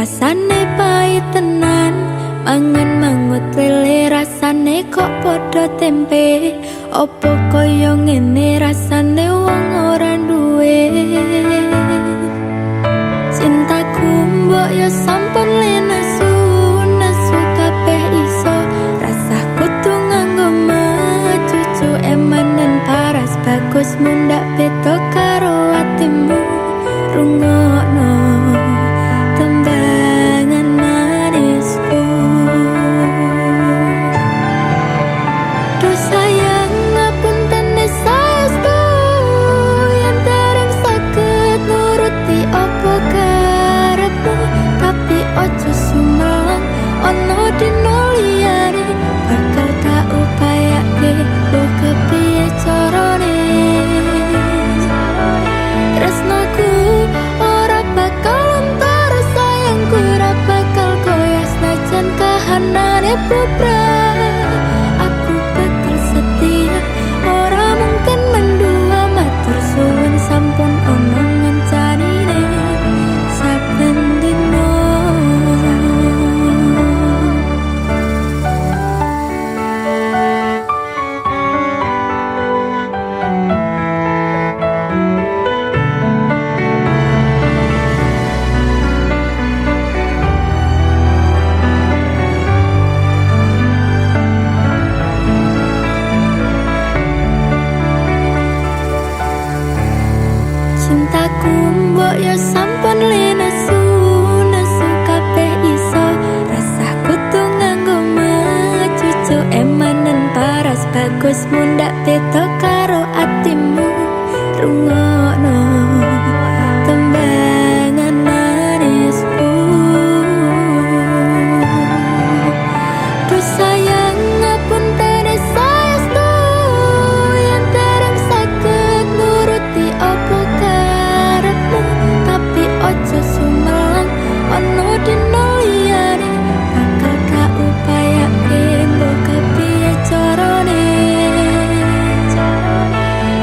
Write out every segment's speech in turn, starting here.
rasane pahit tenan. Mangan mangut lele rasane kok podo tempe. Opo koyo ngene rasane wong ora duwe. Cintaku mbok yo sampun lenesu, nesu kabeh iso. Rasaku tuh nganggo cucu emanen paras bagus mundak beda karo atimu. Rungokno tembangan manisku. Duh sayang ngapunten saestu yen dereng saged nuruti apa karepmu, tapi ojo sumelang ono dino liyane bakal tak upayake mbok kepiye carane. Tresnaku ora bakal lontar, sayangku ora bakal koyo senajan kahanane bubrah. Aku bakal setia, ora mungkin mendua. Matur suwun sampun omong ngencanine saben dino. Cintaku mbok yo sampun lenesu, nesu kabeh iso. Rasaku tuh nganggo cucu emanen paras bagus mundak beda karo atimu. Rungokno tembangan manisku. Duh sayang ngapunten saestu yen dereng saged nuruti apa karepmu, tapi ojo sumelang ono dino liyane bakal gak upayake mbok kepiye carane.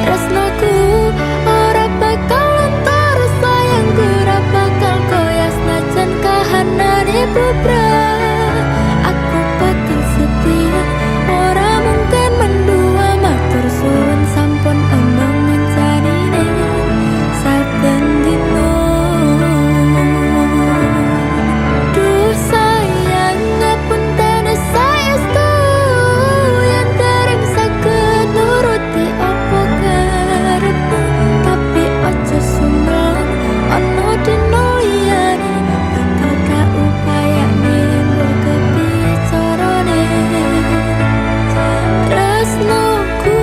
Tresnaku ora bakal lontar, sayangku ora bakal koyo senajan kahanane bubrah. Aku bakal setia, ora mungkin mendua. Matur suwun sampun omong ngencanine saben dino. Duh sayang ngapunten saestu yen dereng saged nuruti apa karepmu, tapi ojo sumelang ono dino liyane bakal gak upayane mbok kepiye carane. Tresnaku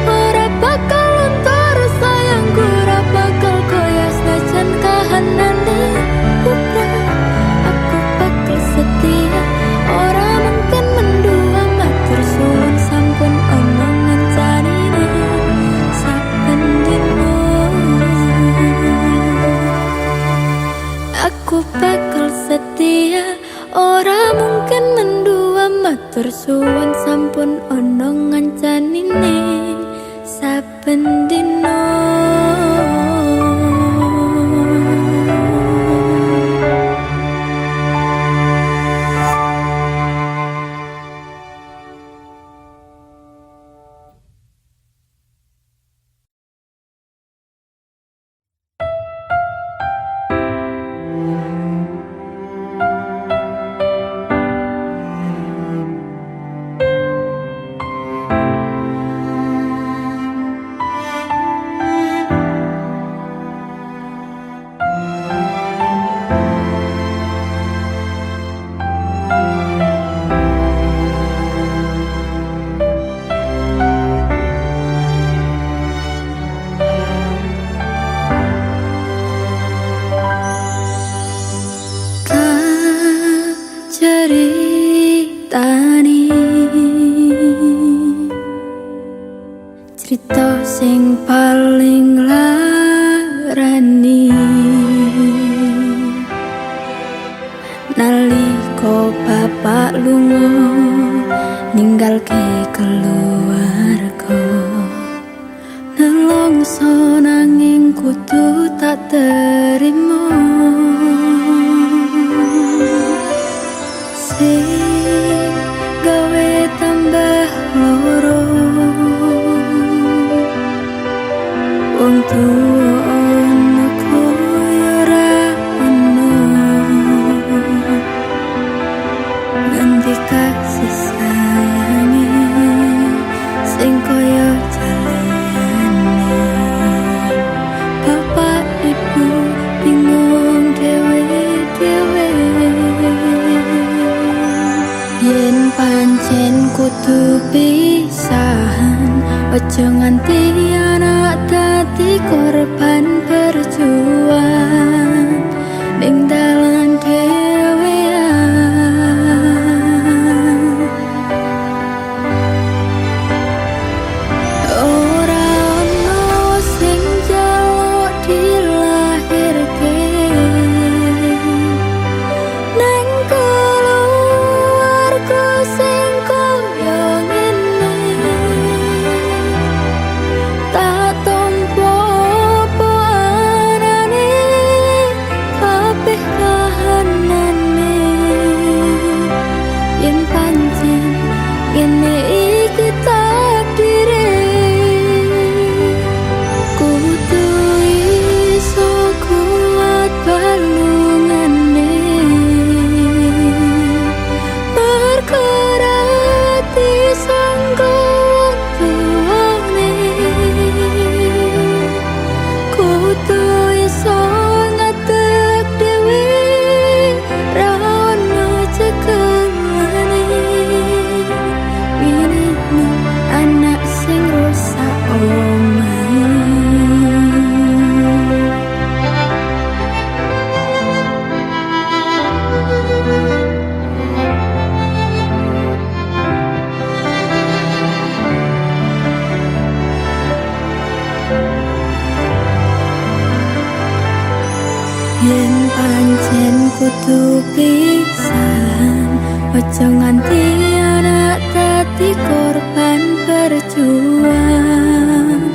ora bakal lontar, sayangku ora bakal koyo senajan kahanane bubrah. Aku bakal setia, ora mungkin mendua. Matur suwun sampun omong ngencanine saben dino. Aku bakal setia, ora mungkin mendua. Matur suwun sampun ono ngencanine saben dino. Ceritani cerita sing paling larani nalika bapak lunga ninggalke keluarga. Nelongso nanging kudu tak terima. pancen kudu pisahan, ojo nganti anak dadi korban perjuangan ning dalan dhewean. Ora ono sing njaluk dilahirke nang keluarga sing koyo ngene. Tak tompo apa anane kabeh kahanane, yen pancen ngene iki takdire. Kudu iso kuat balungane, berkerati sanggo tuane. Kudu iso ngatek dewe, ra ono cekelane. Minemu anak sing rusak omahe. Yen pancen kudu pisahan, ojo nganti anak dadi korban perjuangan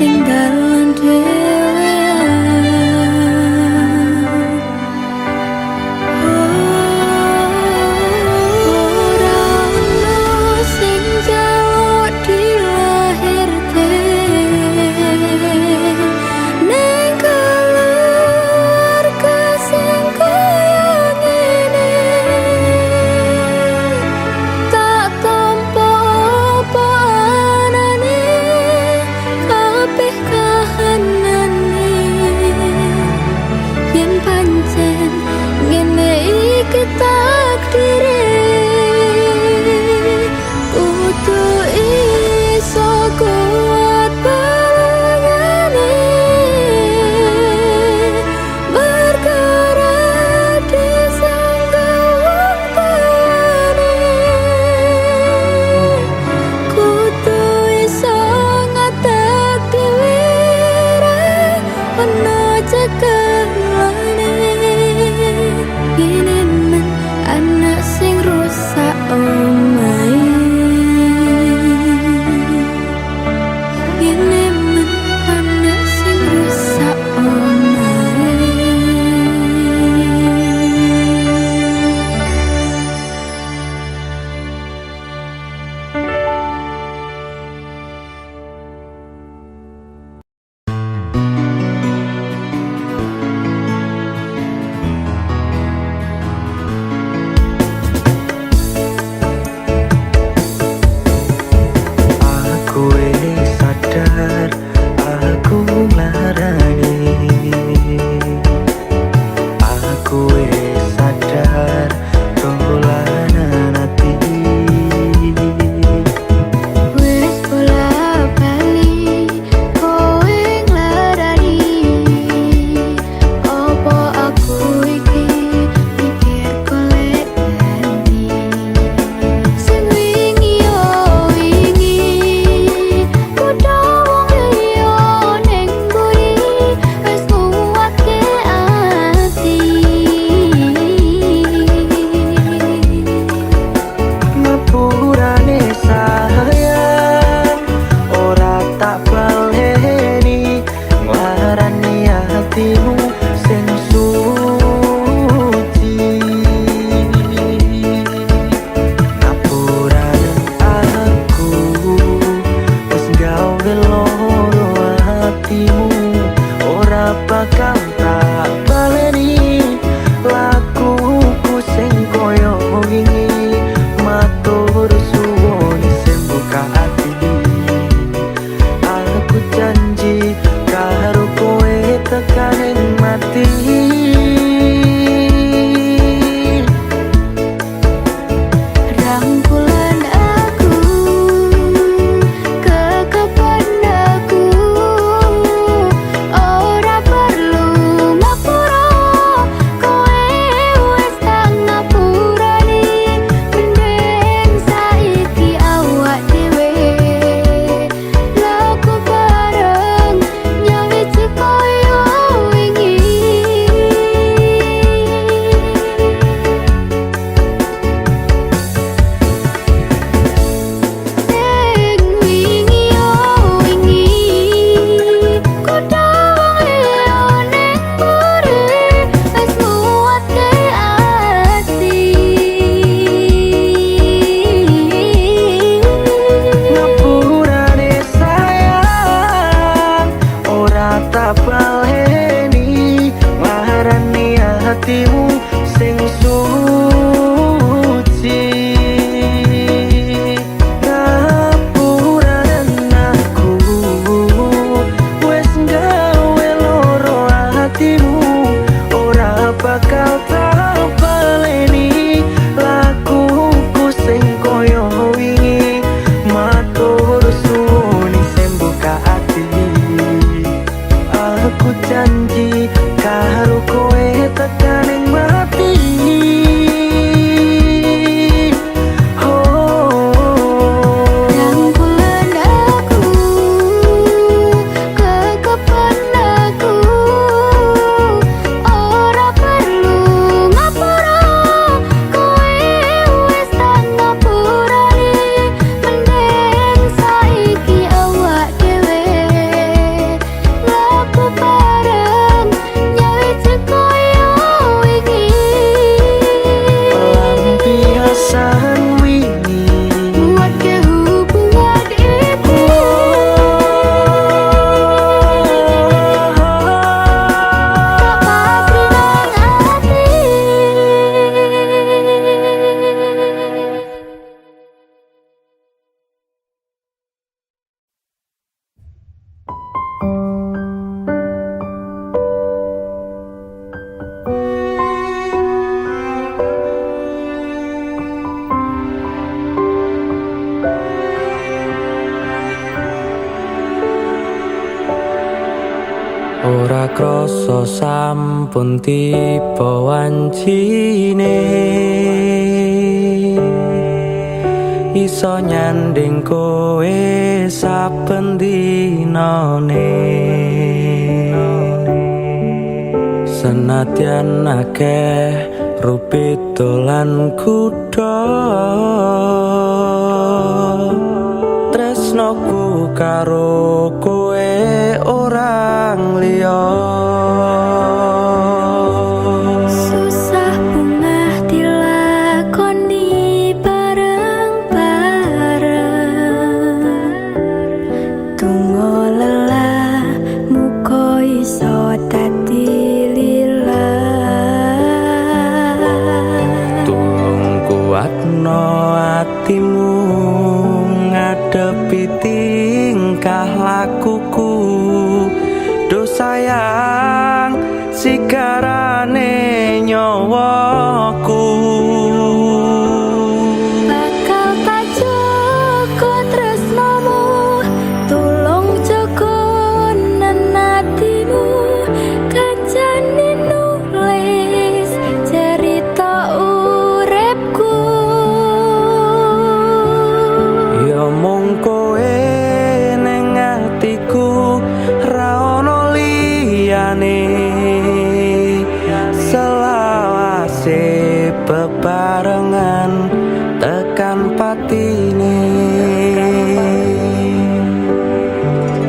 ning dalan dhewean. Ora ono sing njaluk dilahirke nang keluarga sing koyo ngene. Tak tompo sing suci. Ngapuran aku wes gawe loro hatimu, ora bakal tak baleni lakuku sing koyo wingi. Matur suwun sing buka ati, aku janji karo kowe tekan ing mati. Rangkulan aku, kekepan aku, ora perlu ngapura, kowe wis tak ngapurani. Mending saiki awak dhewe laku bareng, nyawiji koyo wingi. Pelampiasan wingi Nguatke hubungan itu. Tak pasti nang ati. ora krasa sampun tiba wancine, iso nyanding kowe saben dinane. Senadyan akeh rupita lan kuda, tresnoku karo kowe orang liya. Susah bungah dilakoni bareng-bareng, tunggu lelah muka iso dadi lillah. Tulung kuatno atimu ngadepi tingkah lakuku. Do sayang sigarane nyawaku. Bakal tak jaga tresnamu, tulung jaga nenatimu. Kancane nulis cerita uripku. Ya mung kowe ning atiku, ra ono liyane. Selawase bebarengan tekan patine.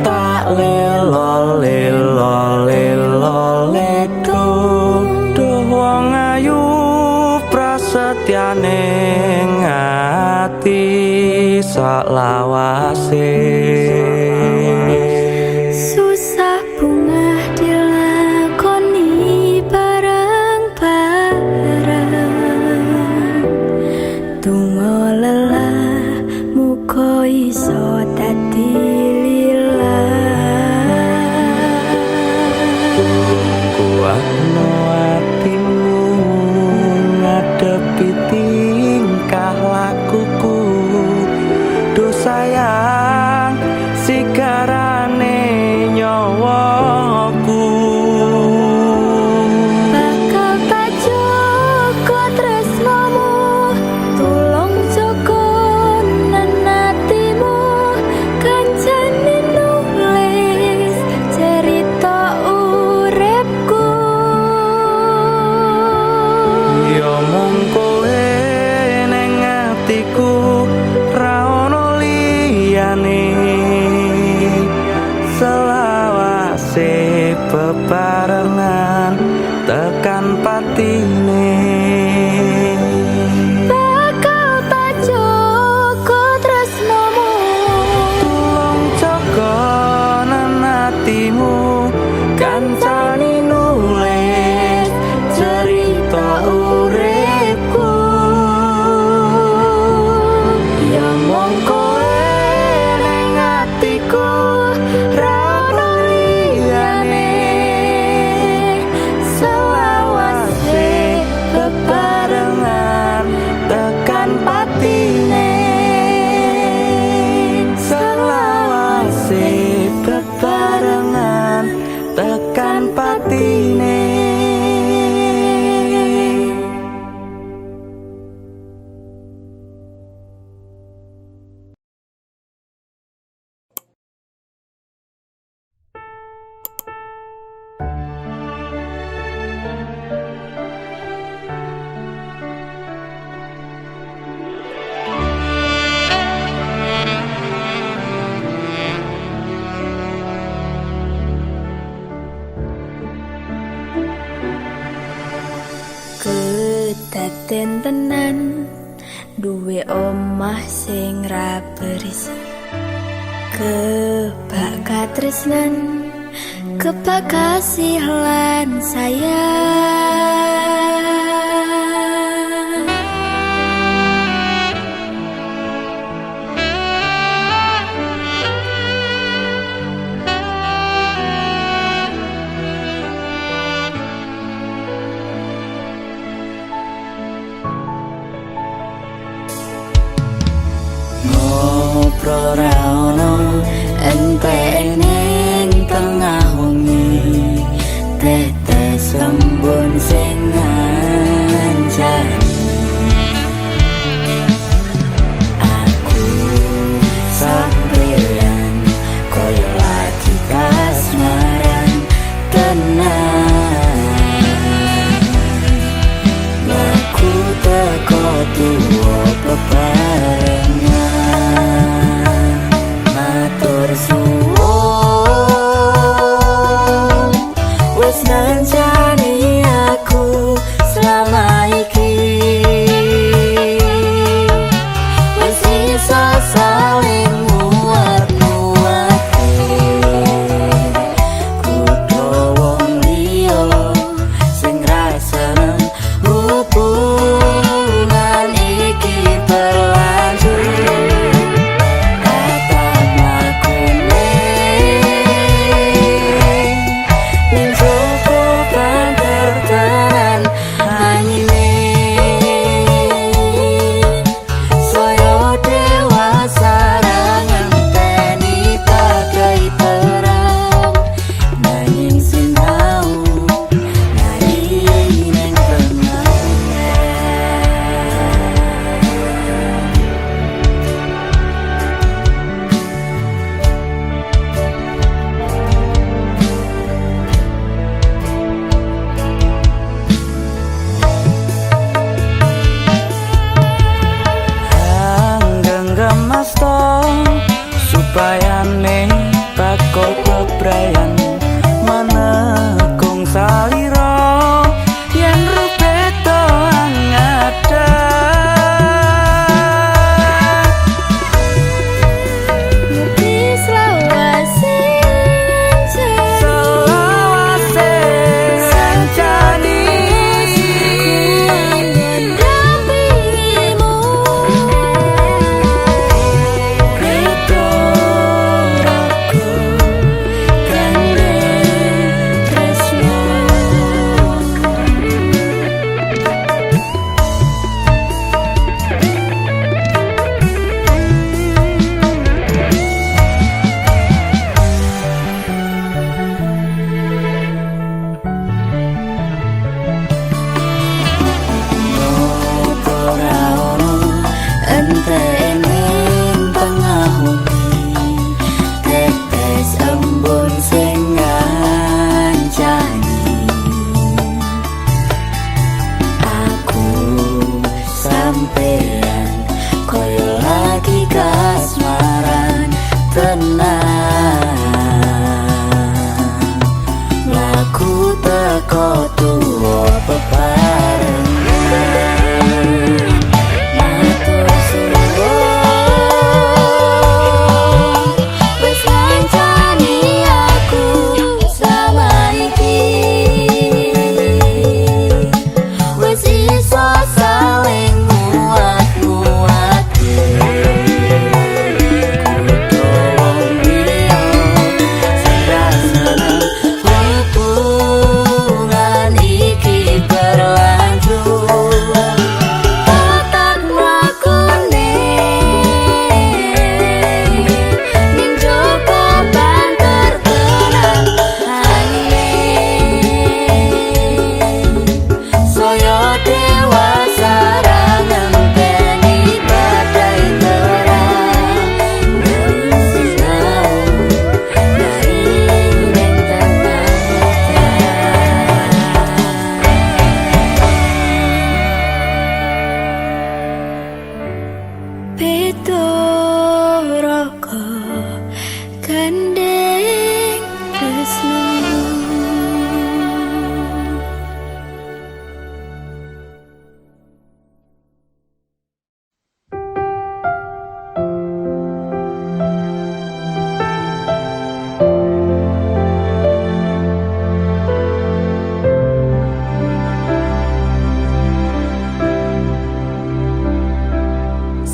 Tak lelo lelo lelo ledo, duh wong ayu prasetyane ngati sak lawase. Susah bungah dilakoni bareng-bareng, tunggu lelah muka iso dadi lillah. Kuatno atimu ngadepi tingkah lakuku. Do sayang uripku. Ya mung kowe ning atiku, ra ono liyane. Selawase bebarengan tekan patine. Selawase bebarengan tekan patine. Kedaden tenan duwe omah sing ra beris. Kebak katresnan, kebak kasih lan sayang. Ngobrol ra ono entek ning tengah wengi, tetes embun sing ngancani. Aku sampeyan koyo lagi kasmaran tenan. Aku teko tuwa bebarengan, matur suwun.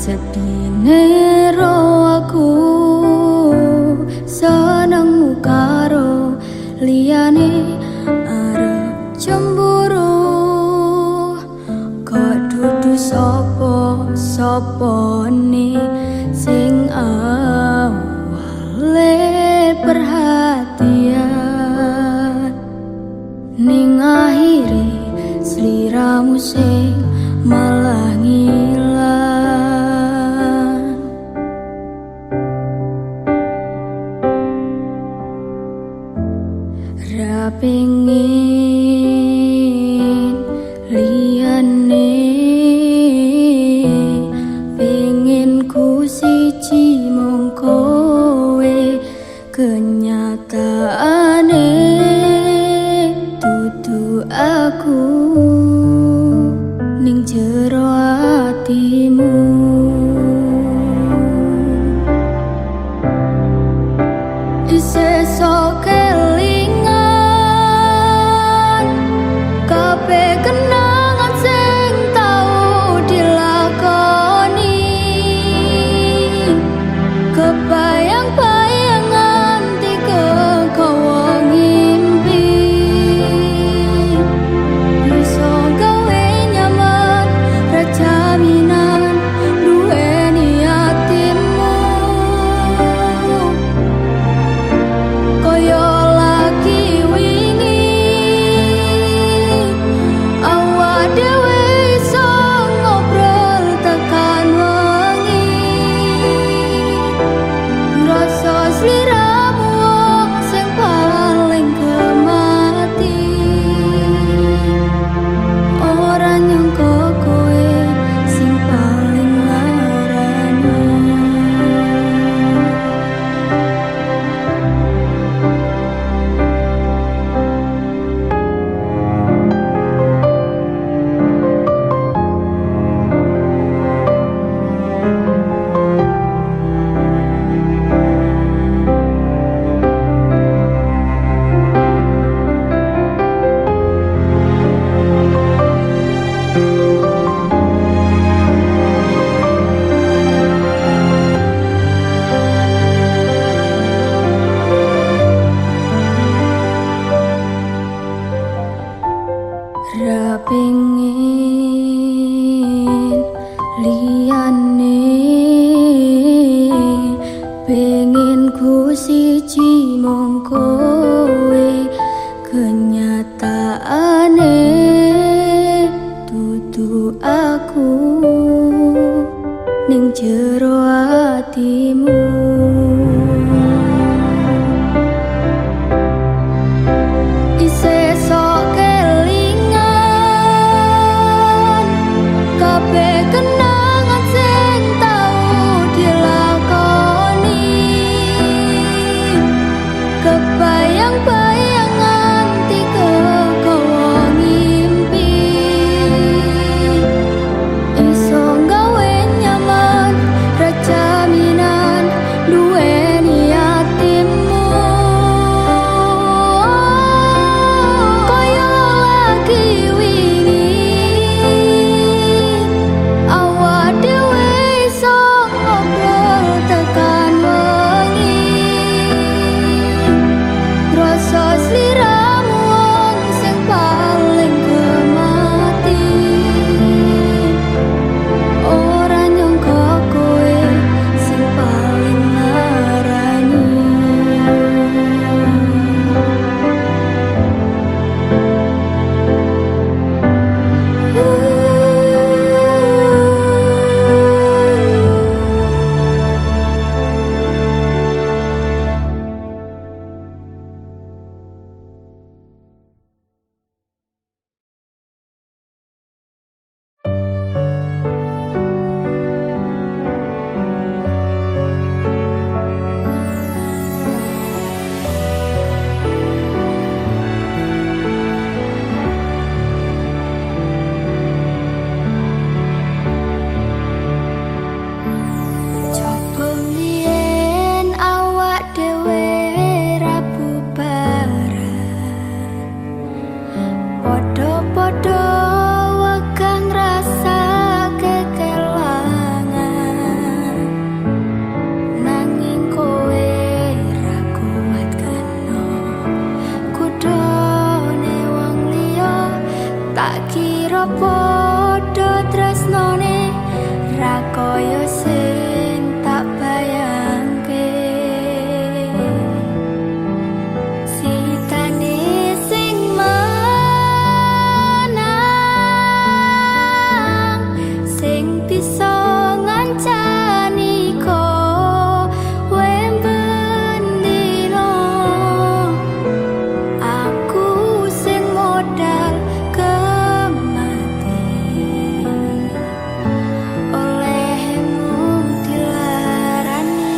sedine ro aku senengmu karo liyane arep cemburu kok dudu sapa-sapane sing awale perhatian ning akhire sliramu sing malah ngilang. Ra pengin liyane, pengin ku siji mung kowe, kenyataane dudu aku ning jero atimu. Isih sok kelingan kabeh kenangan sing tau dilakoni, kebayang-bayangan tiga kowo ngimpi, bisa gawe nyaman rajaminan duweni atimu. Koyo lagi wingi awak dhewe iso ngobrol tekan wengi, ngrasa sliramu wong sing paling kemati, ora nyangka kowe sing paling larani. Ra pengin liyane, pengin ku siji mung kowe, kenyataane dudu aku ning jero atimu. Isih sok kelingan kabeh kenangan sing tau dilakoni, kebayang-bayangan tiga kowo ngimpi, iso gawe nyaman rajaminan duwe tresnone ra koyo sing tak bayangke. Sitane sing menang, sing bisa ngancani kowe bendino. Aku sing modal kemati, olehmu dilarani.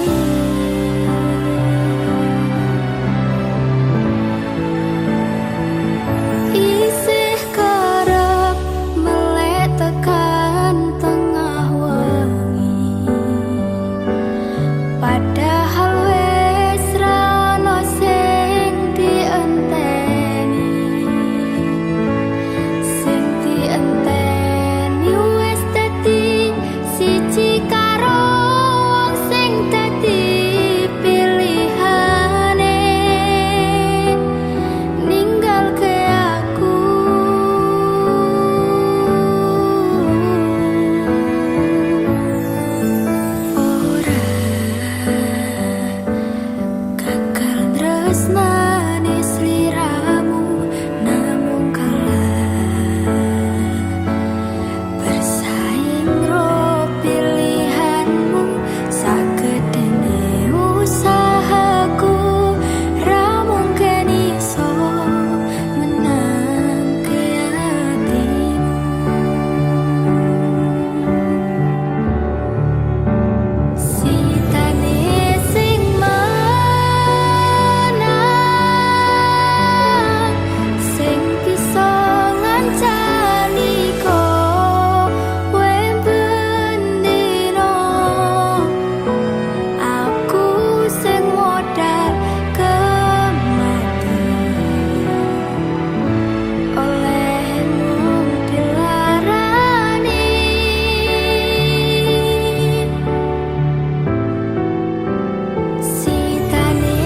Isih kerep melek tekan tengah wengi, padahal wis ra ono sing dienteni. Sing dienteni wis dadi siji karo wong sing dadi pilihane, ninggalke aku. Ora gagal tresnane sliramu, namung kalah bersaing ro pilihanmu. Sagedene usahaku ra mungkin iso menangke hatimu. Sitane sing menang, sing bisa ngancani kowe bendino. Aku sing modal kemati, olehmu dilarani. Sitane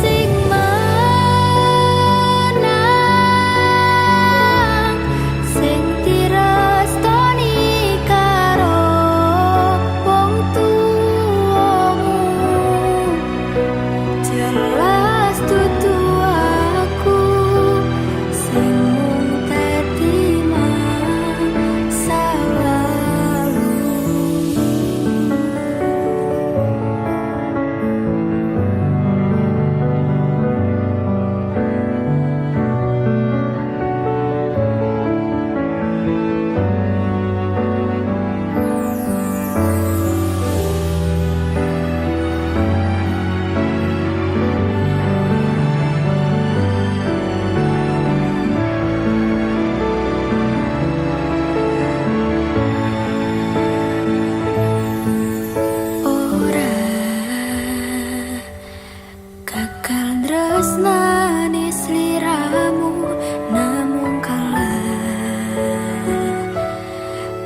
sing menang, sing direstoni karo wong tuamu. Jelas dudu aku sing mung dadi masa lalu. Ora gagal tresnane sliramu, namung kalah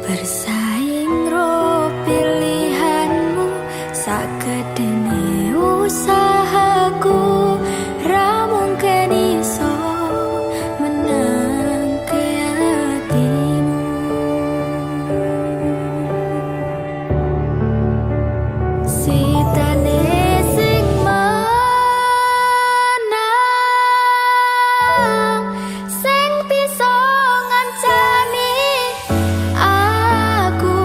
bersaing ro pilihanmu. Sagedene usahaku ra mungkin iso menangke hatimu. Sitane sing menang, sing bisa ngancani aku.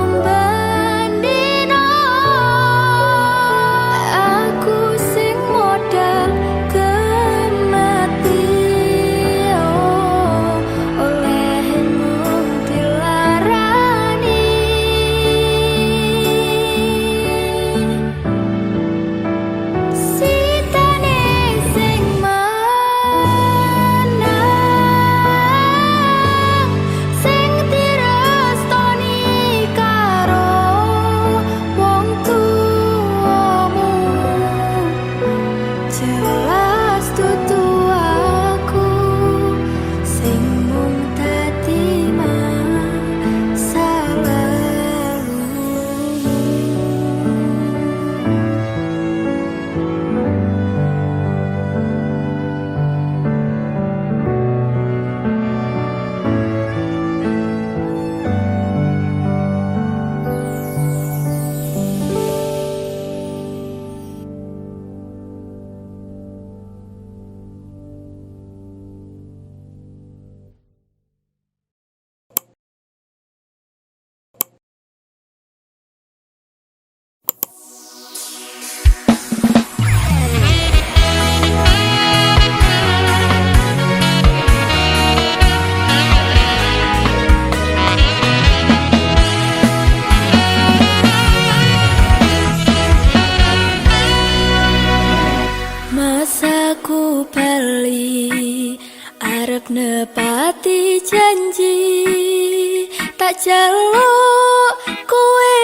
njaluk kowe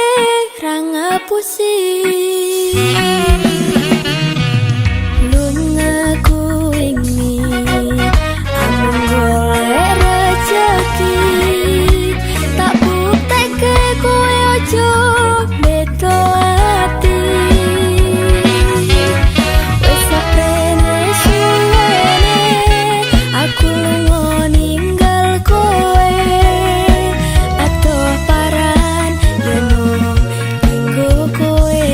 ra ngapusi lungaku ini amung golek rejeki tak buktekke kowe ojo beda ati wis saprene suwene aku lunga ninggal kowe atuh paran yen dinggo kowe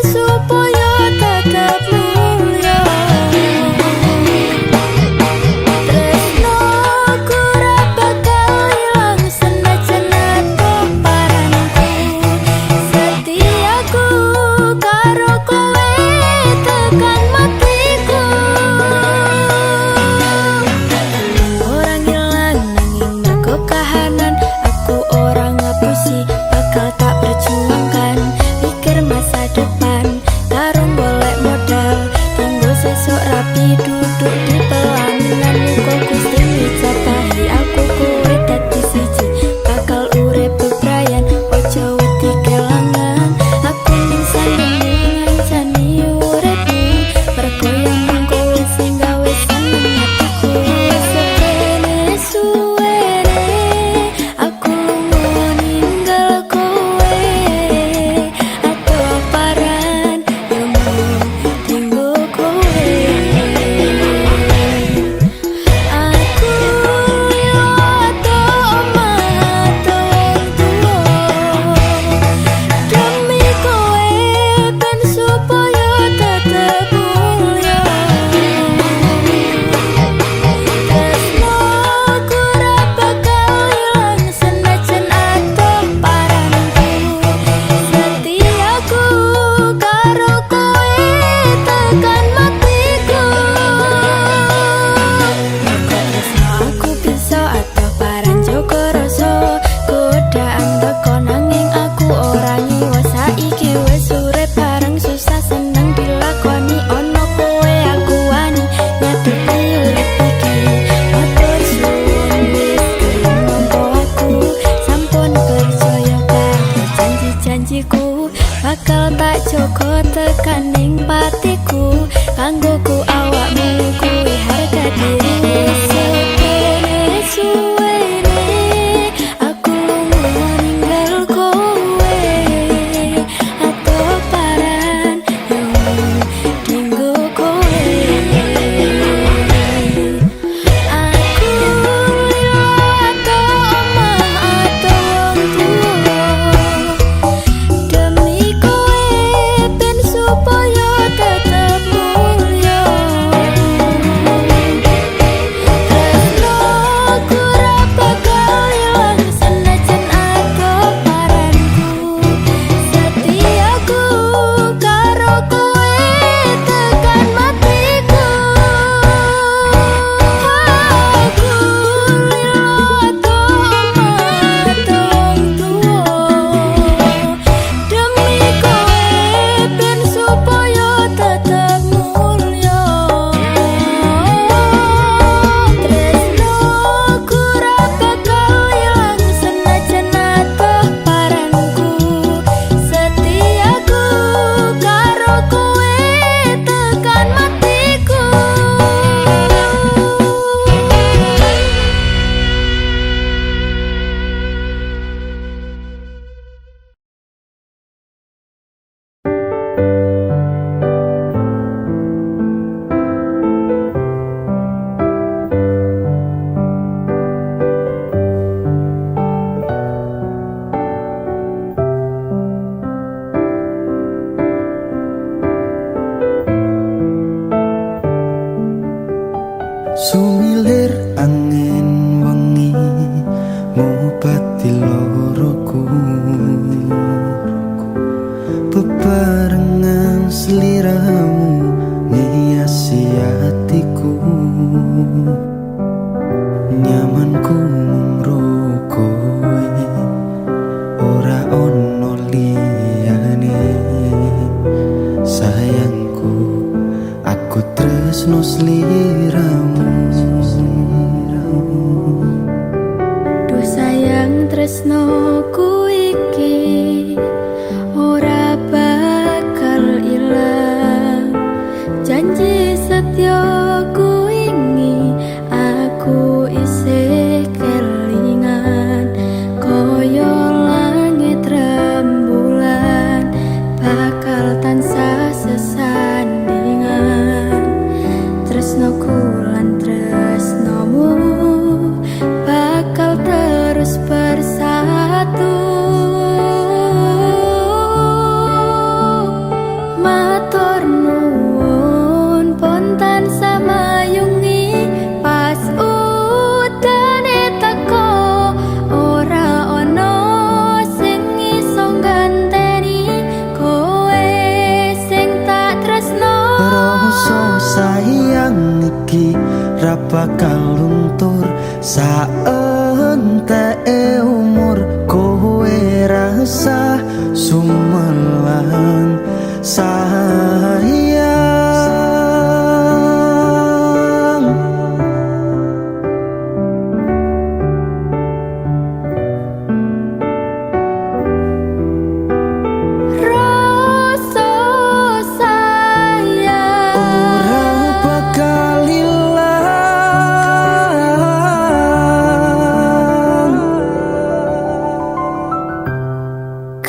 supaya tetep mulya. Bakal tak joko tekaning patiku kanggo ku awakmu kuwi harga diri sepene suwene aku lunga ninggal kowe atau paran yang dinggo kowe aku yo atau omah atau wong tuwa demi kowe ben supaya Sayangku mung kowe, ora ono liyane. Sayangku aku tresno sliramu. Duh sayang tresnoku iki ora bakal ilang. Janji setyaku ini aku isih kelingan. Koyo langit rembulan bakal tansah sesandingan. Tresnoku lan tresnomu bakal terus bersatu. Matur nuwun pontan samayungi pas udane teko. Ora ono sing iso ganteni kowe sing tak tresno. Rasa sayang iki ra bakal luntur saenteke umur. Kowe rasa sumelang sayang. Rasa sayang Ora bakal ilang.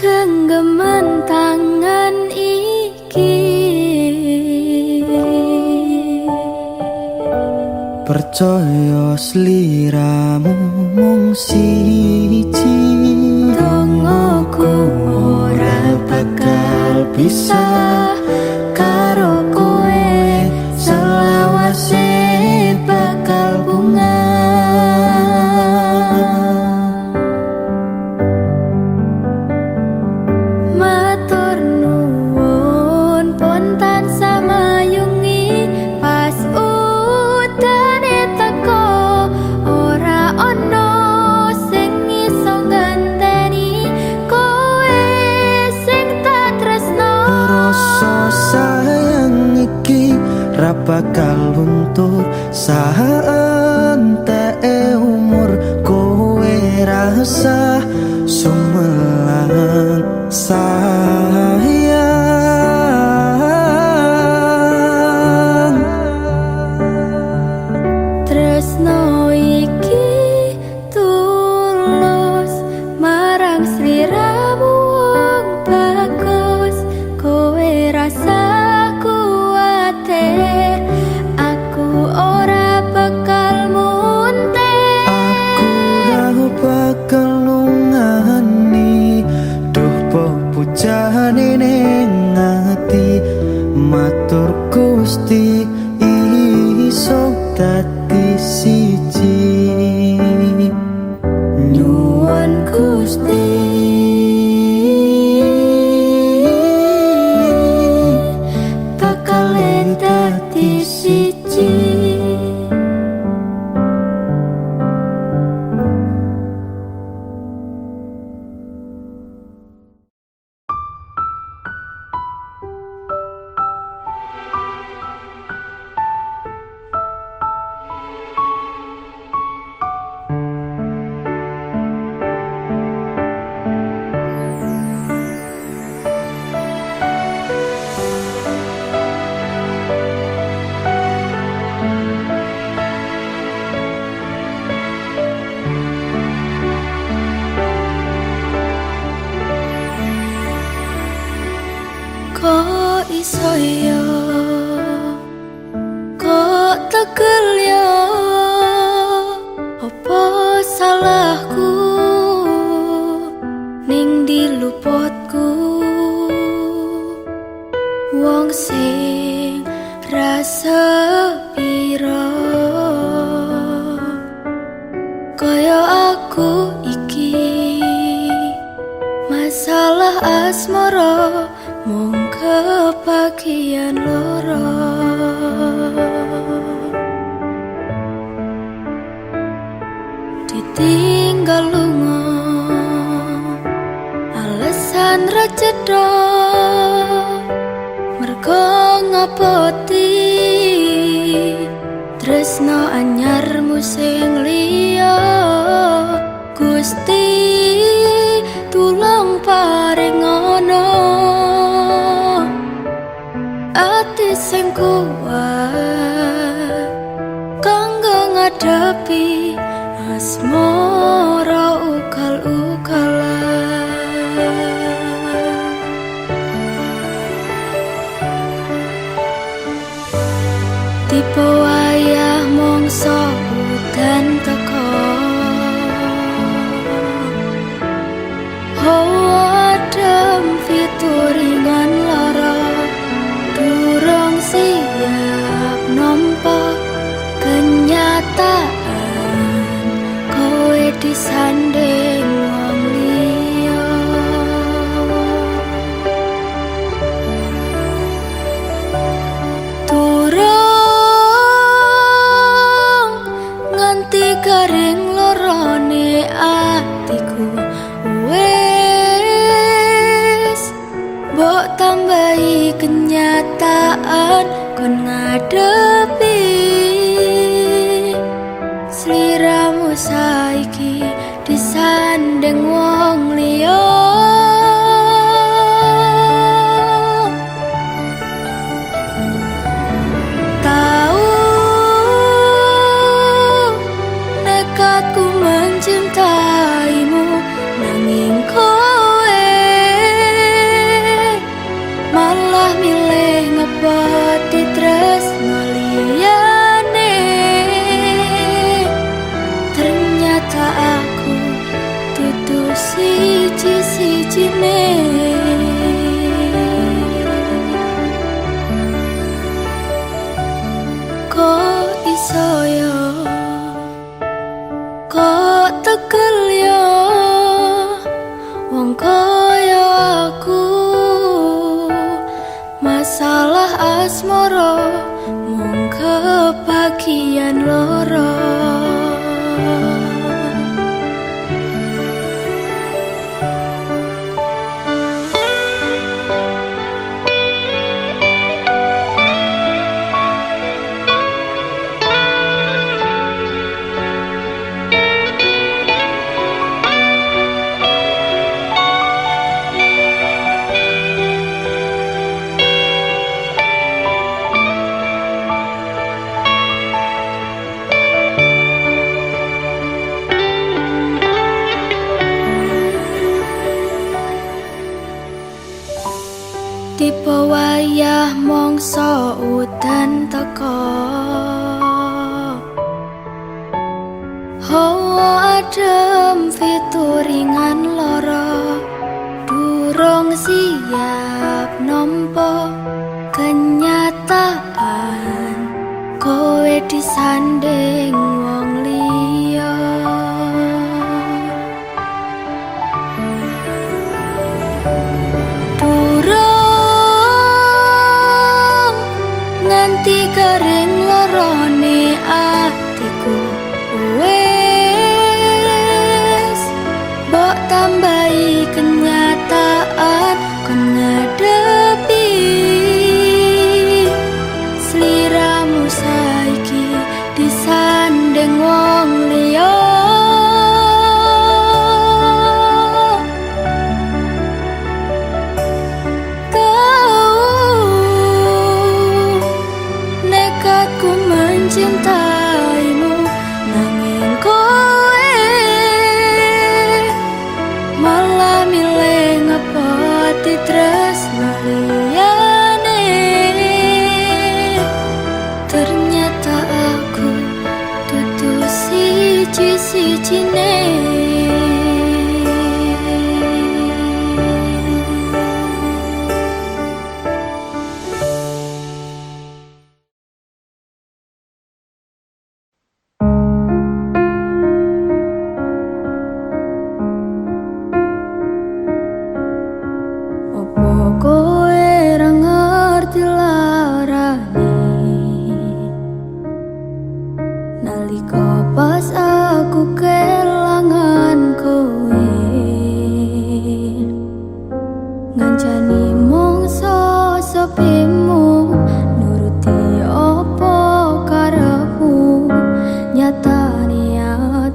genggaman tangan iki. Percaya sliramu mung siji. Dongoku ora bakal bisa karo kowe, selawase bakal bunga. Matur nuwun pontan samayungi pas udane teko. Ora ono sing iso ganteni kowe sing tak tresno. Rasa sayang iki ra bakal luntur saenteke umur. Kowe rasa sumelang sayang. Tresno iki tulus marang sliramu wong bagus. Kowe rasa kuwatir aku ora bakal muntir. Aku ra bakal lungani, duh pepujane ning ati. Matur Gusti iso dadi siji. Nyuwun Gusti bakal dadi siji. Kok iso yo, kok tegel yo, apa salahku ning diluputku. Wong sing rasa piro kaya aku iki, masalah asmara mung kebagian loro. ditinggal lunga. Alasan ra cetha mergo ngapoti tresno anyarmu sing liya. Gusti tulung paringono ati sing kuat kanggo ngadepi asmara ugal-ugalan. Tipe wayah mongso udan teko, adem fituringan lara durung siap nampa kenyataan kowe disanding wong liya. Durung nganti garing lorone atiku, mbok tambahi kenyataan kon ngadepi sliramu saiki disanding wong liya. Tahu nekatku mencintaimu nanging malah milih ngepoti tresno liyane. Ternyata aku dudu siji-sijine. Kok iso yo, kok tegel yo wong kaya aku. Masalah asmara mung kebagian loro. Tipe wayah mongso udan teko, hawa adem fituringan lara durung siap nampa kenyataan kowe disanding wong liya. Nganti garing lorone atiku, wes mbok tambahi kenyataan kon ngadepi sliramu saiki disanding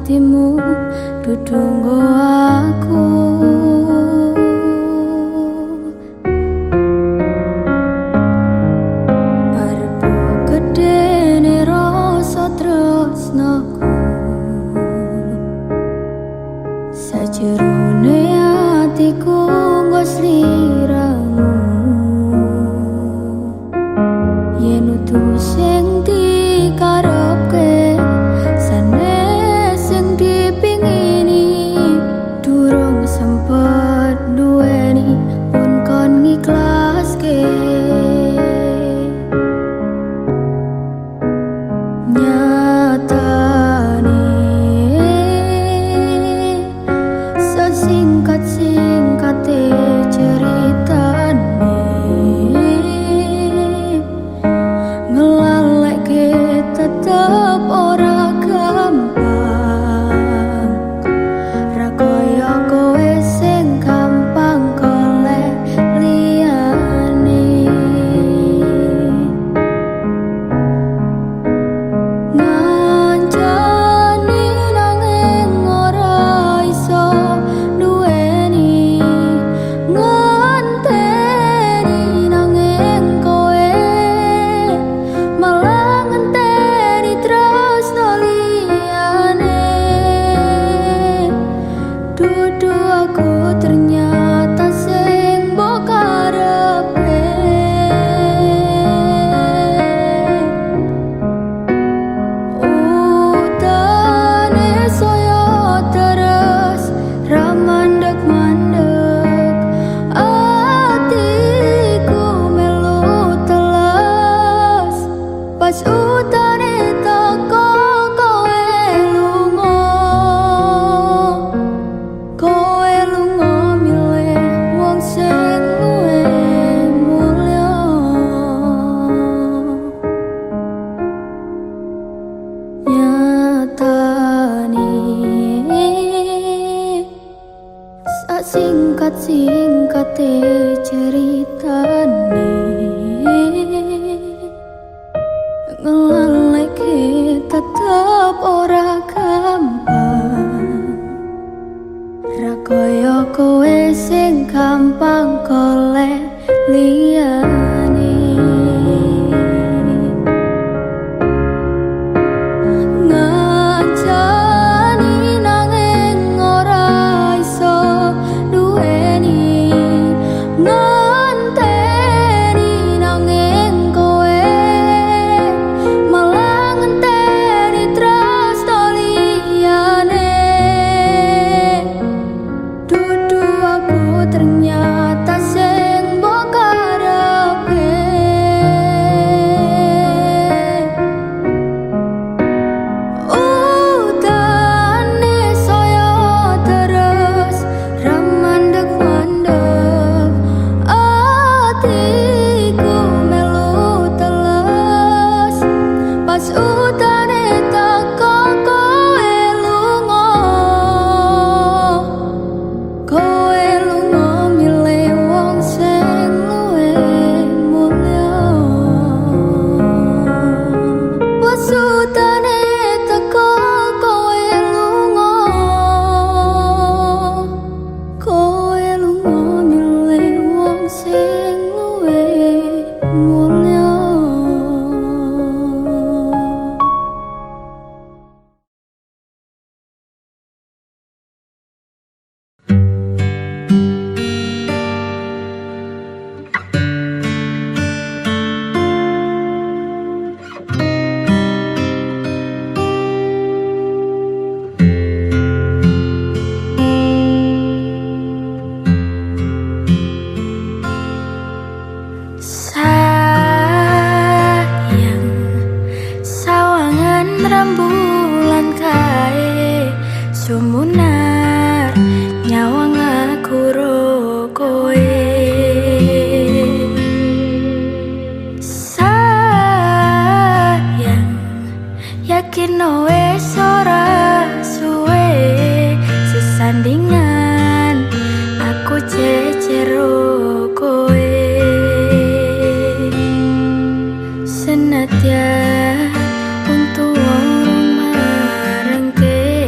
hatimu dudu nggo aku. Arep gedene rasa tresnaku sajerone atiku nggo sliramu. Yen utuh sing dikarepke sanes sing dipingini durung sempet duweni pun kon ngiklaske. Nyatane sesingkat-singkate ceritane ngelaleke tetep ora gampang. Ra koyo kowe sing gampang golek liyane. Ngancani nanging ora iso duweni, ngenteni nanging kowe malah ngenteni tresno liyane. Dudu aku ternyata sing mbok karepe. Utane saya terus ra mandeg-mandeg, atiku melu teles pas utane teko kowe lunga. Kowe lunga milih wong sing luwih mulya. Nyatane sak singkat-singkate ceritane ngelaleke tetep ora gampang. Ra koyo kowe sing gampang golek liyane. Ngancani nanging ora iso duweni, ngenteni nanging kowe malah ngenteni tresno liyane. Dudu aku ternyata sing mbok karepe. Utane saya terus ra mandeg-mandeg, atiku melu teles pas utane teko kowe lunga. Kowe lunga milih wong sing luwih mulya. Pas utane teko kowe lunga. Kowe lunga milih wong sing luwih mulya. Sayang, sawangan rembulan kae sumunar nyawang aku ro kowe. Sayang, yakin wes ora suwe sesandingan aku cecero kowe. Senadyan untuk orang marengke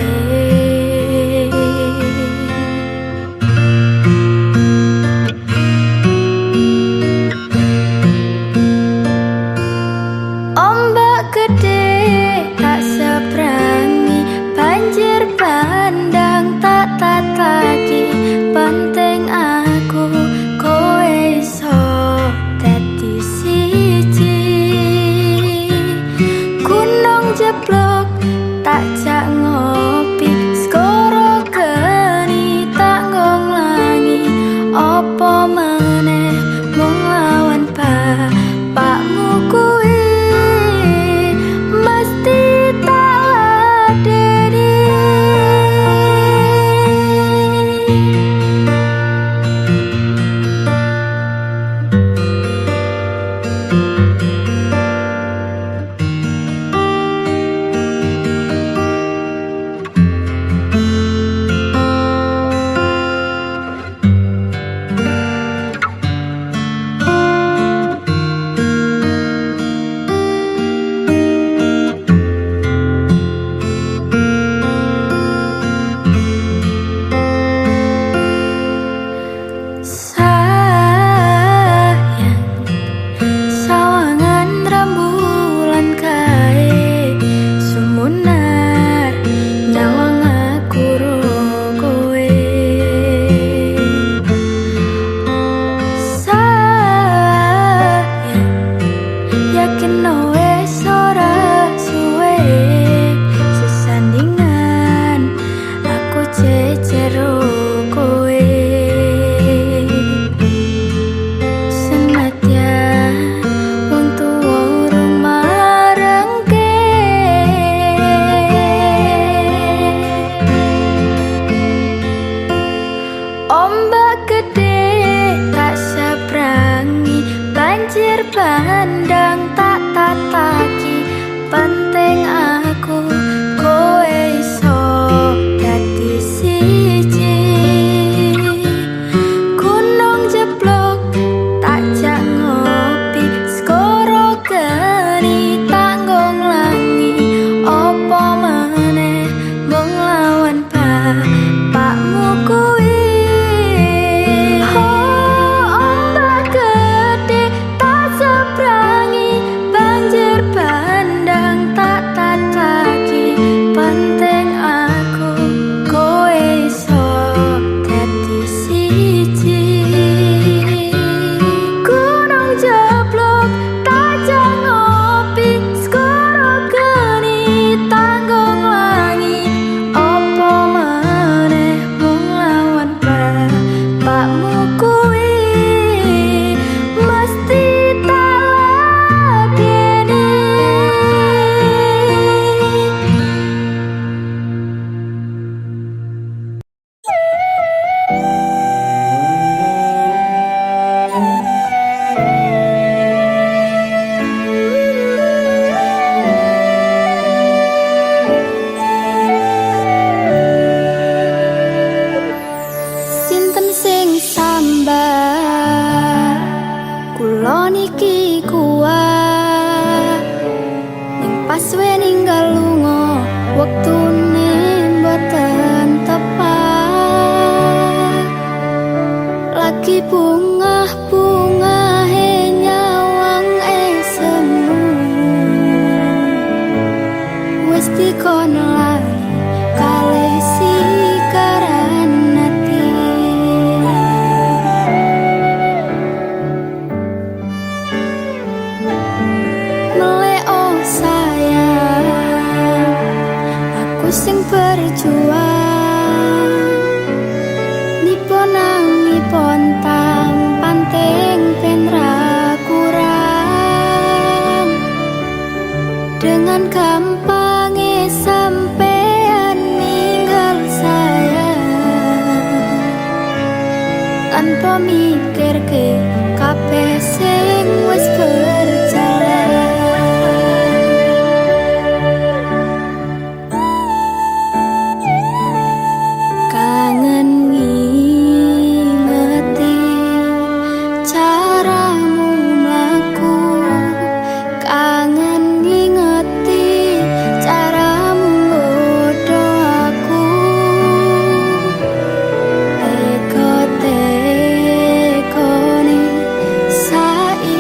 mikirke kabeh sing wis berjalan. Kangen ngingeti caramu mlaku, kangen ngingeti caramu nggodho aku. Teko-tekone saiki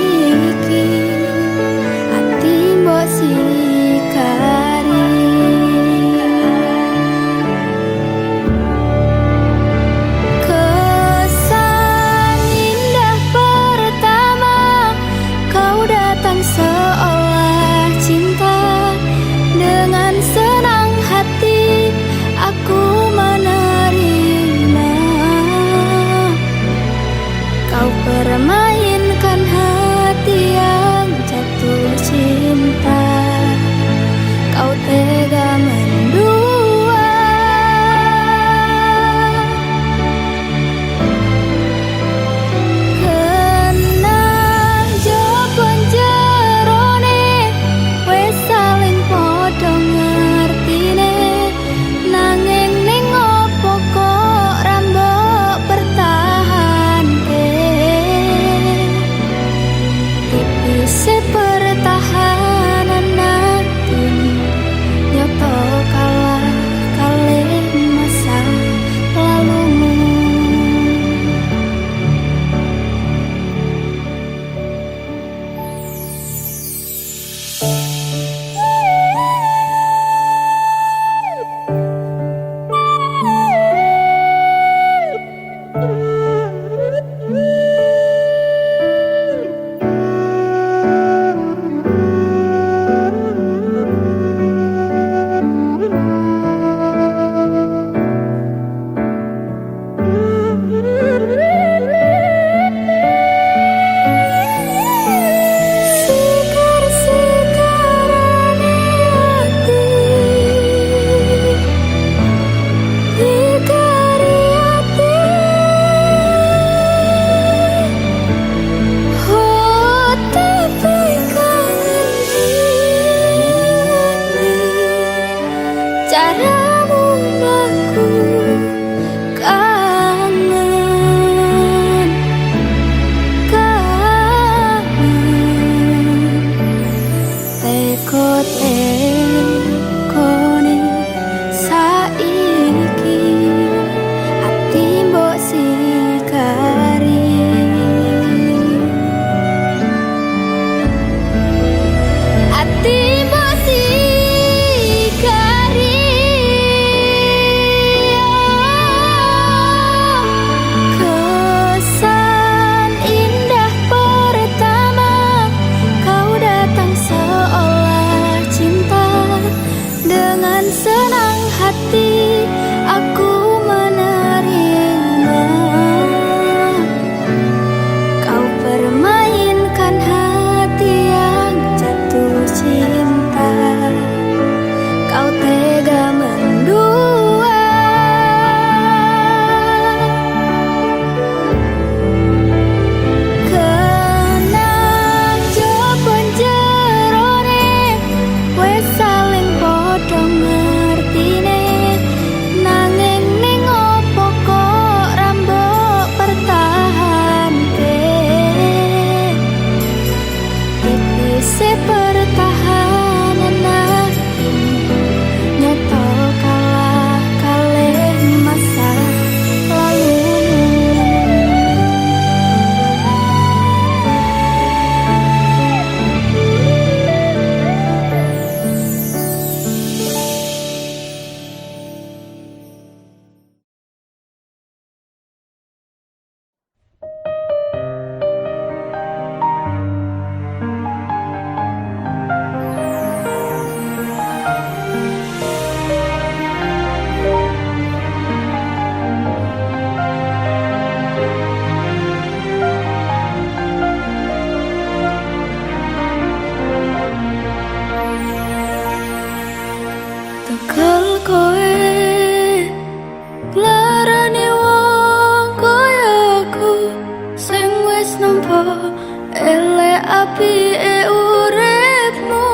api uripmu.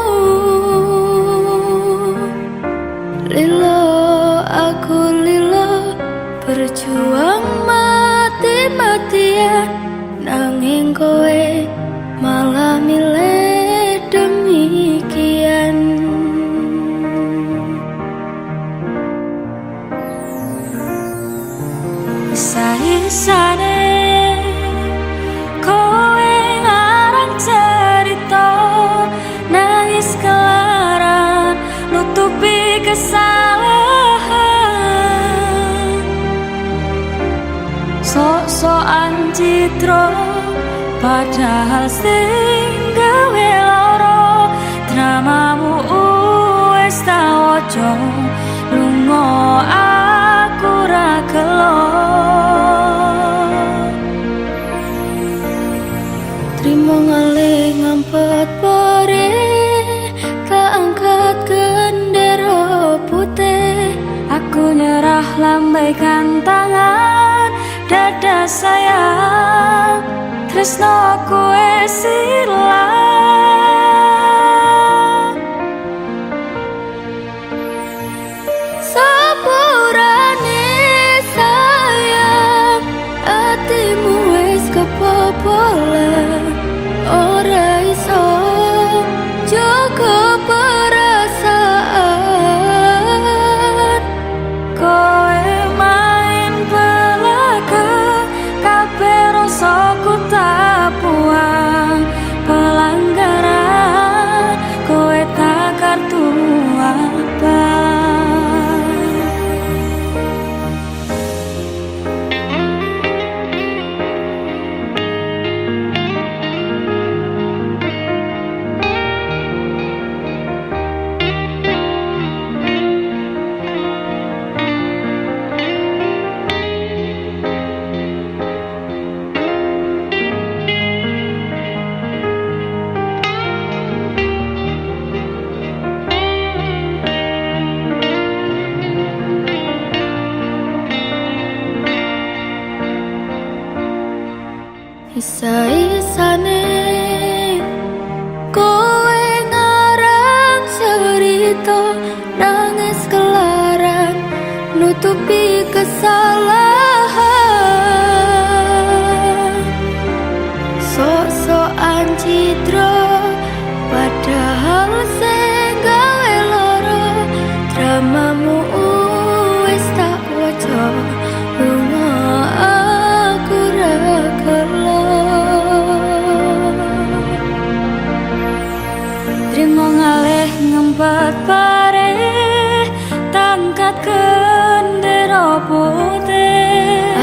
Lilo aku lilo berjuang mati-matian, nanging kowe malah milih demikian. Kisah-kisahne kowe ngarang cerita, nangis kelaran nutupi kesalahan. Sok-sokan citra padahal sing gawe lara, dramamu wis tak waca, lunga aku ra gelo. Trimo ngalih ngampet pare, tak angkat gendera putih. Aku nyerah lambaikan tangan, dada sayang, tresnoku wis ilang. Sepurane sayang, atimu wis kebobolan, ora iso jaga perasaan. Kowe main belakang, kabeh rasaku tak buang. Pelanggaran kowe tak kartu abang. Isa-isane kowe ngarang cerita, nangis kelaran nutupi kesalahan. Sok-sokan citra padahal sing gawe lara, dramamu wis tak waca, lunga aku ra gelo. Trimo ngalih ngempet pare, tangkat gendera putih.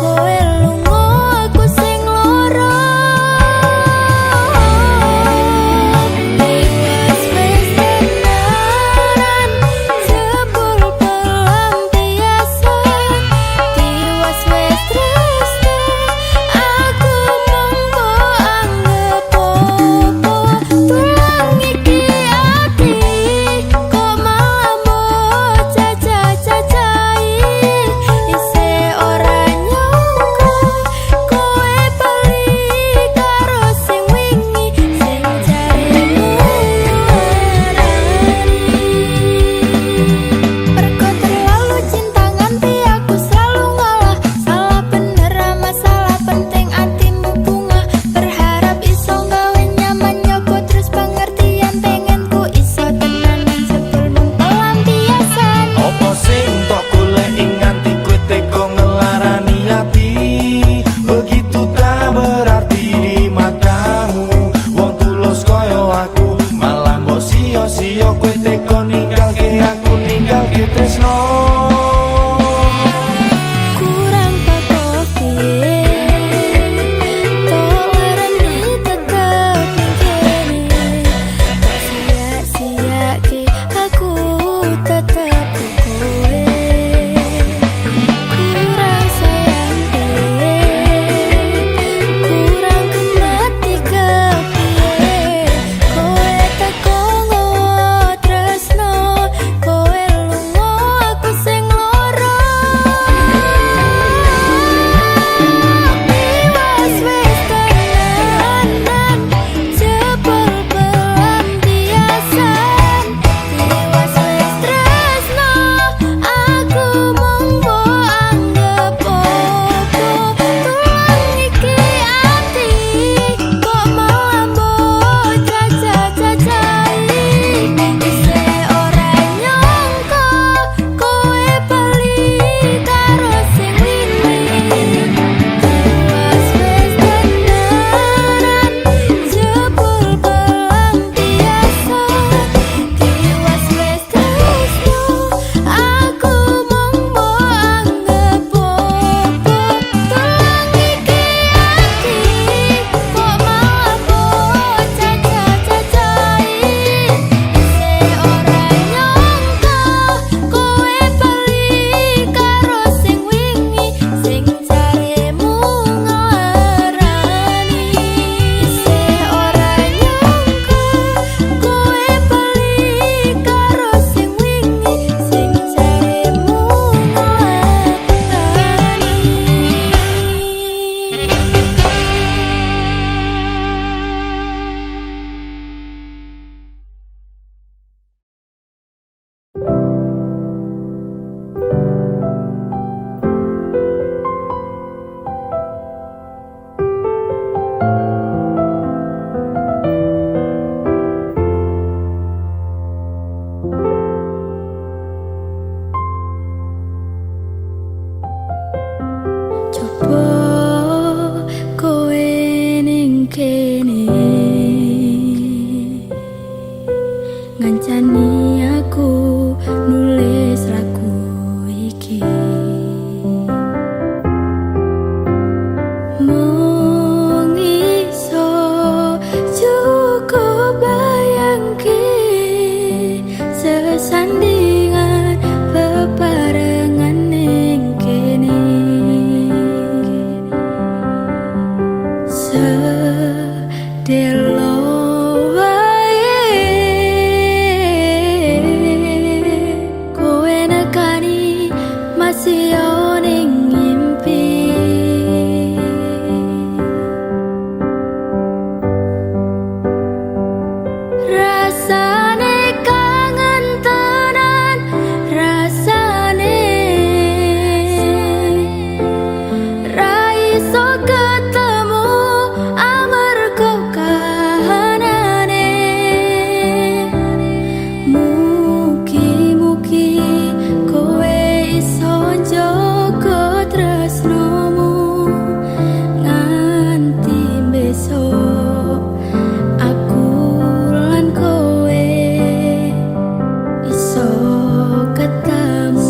kowe lunga aku sing lara. Wis tenanan jebul pelampiasan. Tiwas wis tresno aku mung mbok anggap apa. Tulang iki ati kok malah mbok cacah-cacai. Isih ora nyangka kowe bali karo sing wingi sing jaremu ngarani. Perko terlalu cinta nganti aku selalu ngalah. Salah bener masalah penting atimu bunga. Berharap iso gawe nyaman nyoko terus pengertian. Pengenku iso tenanan jebul mung pelampiasan. Opo sing tok golek nganti kowe teko ngelarani ati. Begitu tak berarti di matamu. Wong tulus koyo aku malah mbok sia-sia kowe teko ninggalke aku ninggalke tresno. Kurang pekok piye tolerani tetep kene. Sia-siake aku tetep kowe. Kurang sayang piye kurang kemati kepiye. Kowe teko ngowo tresno kowe lunga aku sing lara. Tiwas wis tenanan jebul pelampiasan. Tiwas wis tresno aku mung mbok anggap apa. Tulang iki ati kok malah mbok cacah-cacai. Isih ora nyangka kowe bali karo sing wingi. Tiwas wis tenanan jebul pelampiasan. Tiwas wis tresno aku mung mbok anggap apa. Tulang iki ati kok malah mbok cacah-cacai. Isih ora nyangka kowe bali karo sing wingi sing jaremu ngarani. Isih ora nyangka kowe bali karo sing wingi sing jaremu coba kowe ning kene ngancani aku nulis lagu iki. Mung iso cukup bayangke sesandingan bebarengan ning kene. Sedelo wae kowe nekani masih yo ning ngimpi. Rasane kangen tenan rasane ra iso ketemu amarga kahanane. Mugi-mugi kowe iso njaga tresnomu nganti besok. Aku lan kowe iso ketemu.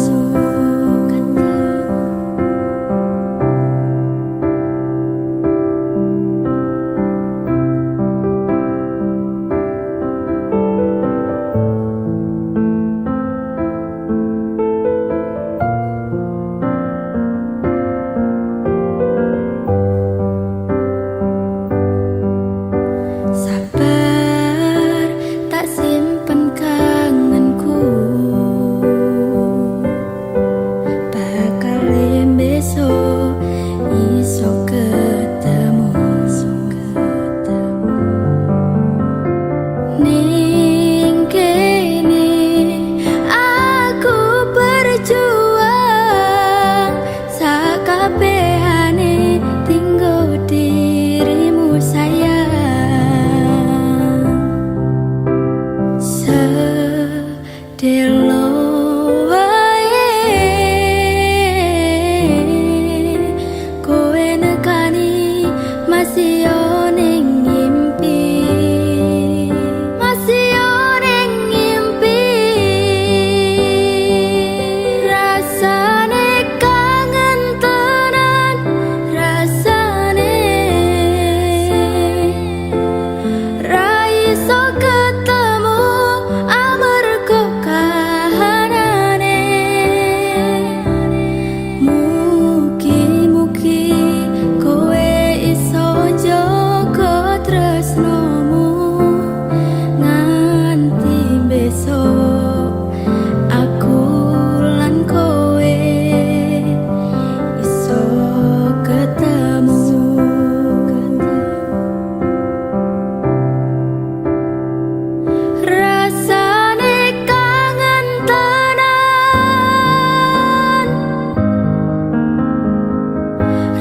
kabehane tinggo dirimu sayang. Sedelo wae kowe nekani masih yo ning ngimpi, masih yo ning ngimpi. Rasane kangen tenan, rasane ra iso ketemu amarga kahanane. Mugi-mugi kowe iso njaga tresnomu nganti besok. Aku lan kowe iso ketemu. Rasane kangen tenan,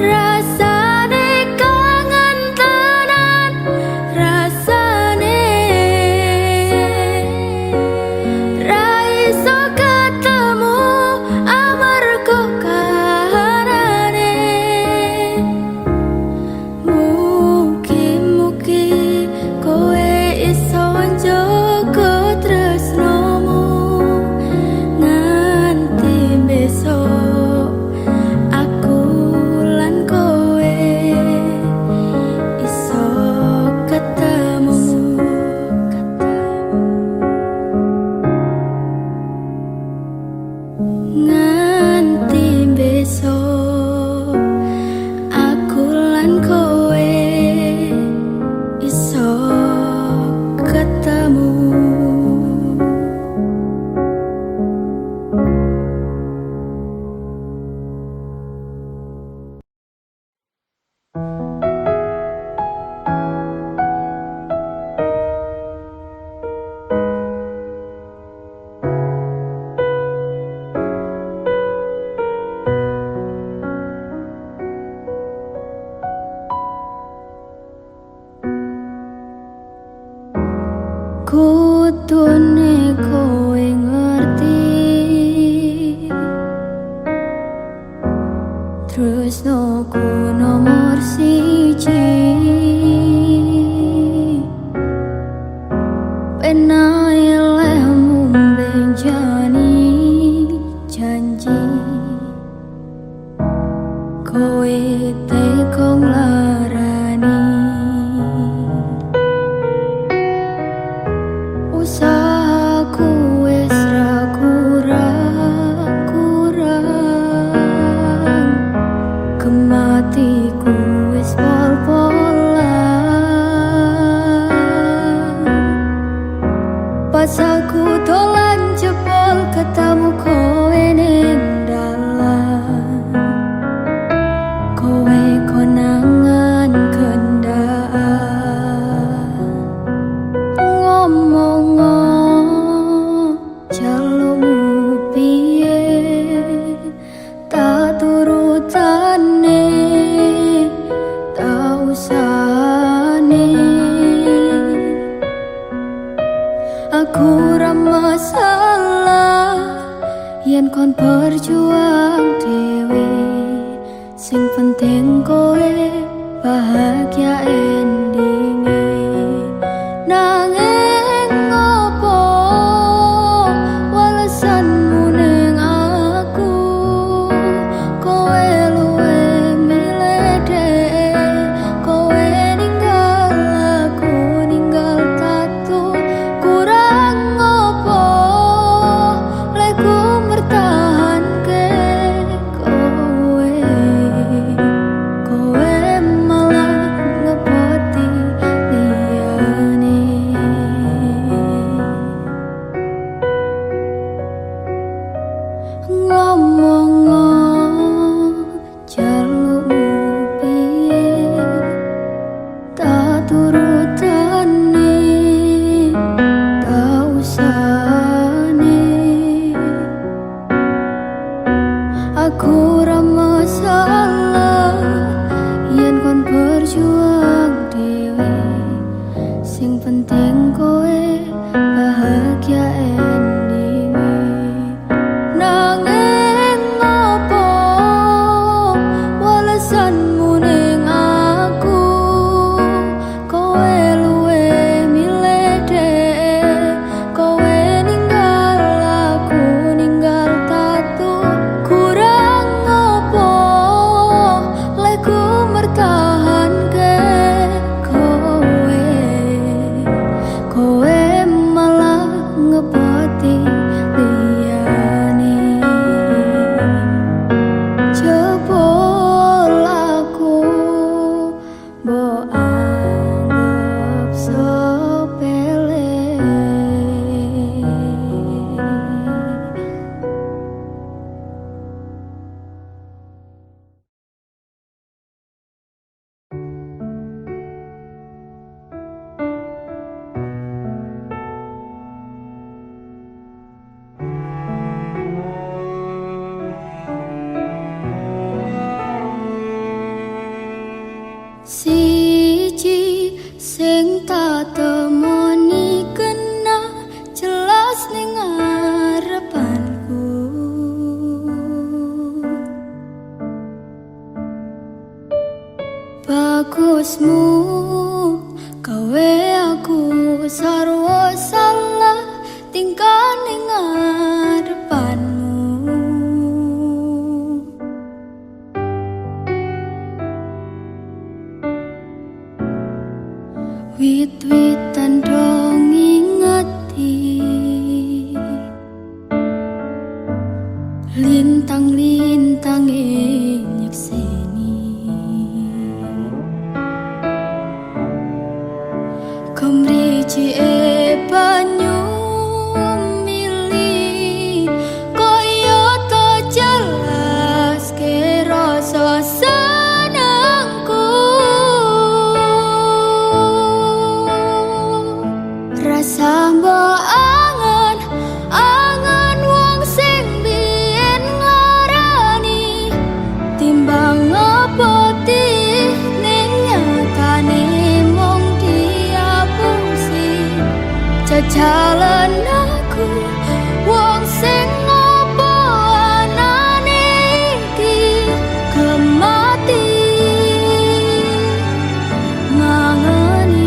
rasane kangen tenan, rasane ra iso ketemu amarga kahanane. Mugi-mugi kowe iso njaga tresnomu nganti besok. Aku lan kowe iso ketemu. Nganti besok aku lan kowe iso ketemu. Kutune kowe ngerti tresnoku nomor siji. Penae lehmu benjani janji, kowe teko nglarani. Usahaku wis ra kurang, kematiku wis pol-polan. Pas aku dolan jebol ketemu kowe ning dalan, kowe konangan kendaan. Ngomong jalumu piye tak turutane, tak usahane. Aku ra masalah yen kon berjuang dhewe, sing penting kowe bahagia endinge. Nanging ngopo walesanmu ning aku, kowe luwe milih dhek, kowe ninggal aku ninggal tatu. Kurang ngopo lek ku mertahanke kowe, kowe malah ngepoti pesenmu ning aku, kowe luwe milih dek, kowe ninggal aku ninggal tatu. Kurang ngopo lek ku mertahanke kowe, kowe malah ngepoti liyane. Jebul aku mbok anggap sepele. Siji sing tak temoni kena jelas ning ngarepanku, bagusmu kowe aku sarwa salah tingkah ning ngarepanmu. Wit-witan dong ingeti, lintang-lintang nyekseni, kemriji banyu mili, koyo to jelas ke rasa senengku. Rasa mbok angen, angen wong sing biyen ngarani, timbang ngepoti ning nyatane mung diapusi. Jajalan aku wong sing ngopo anane iki kemati mangani.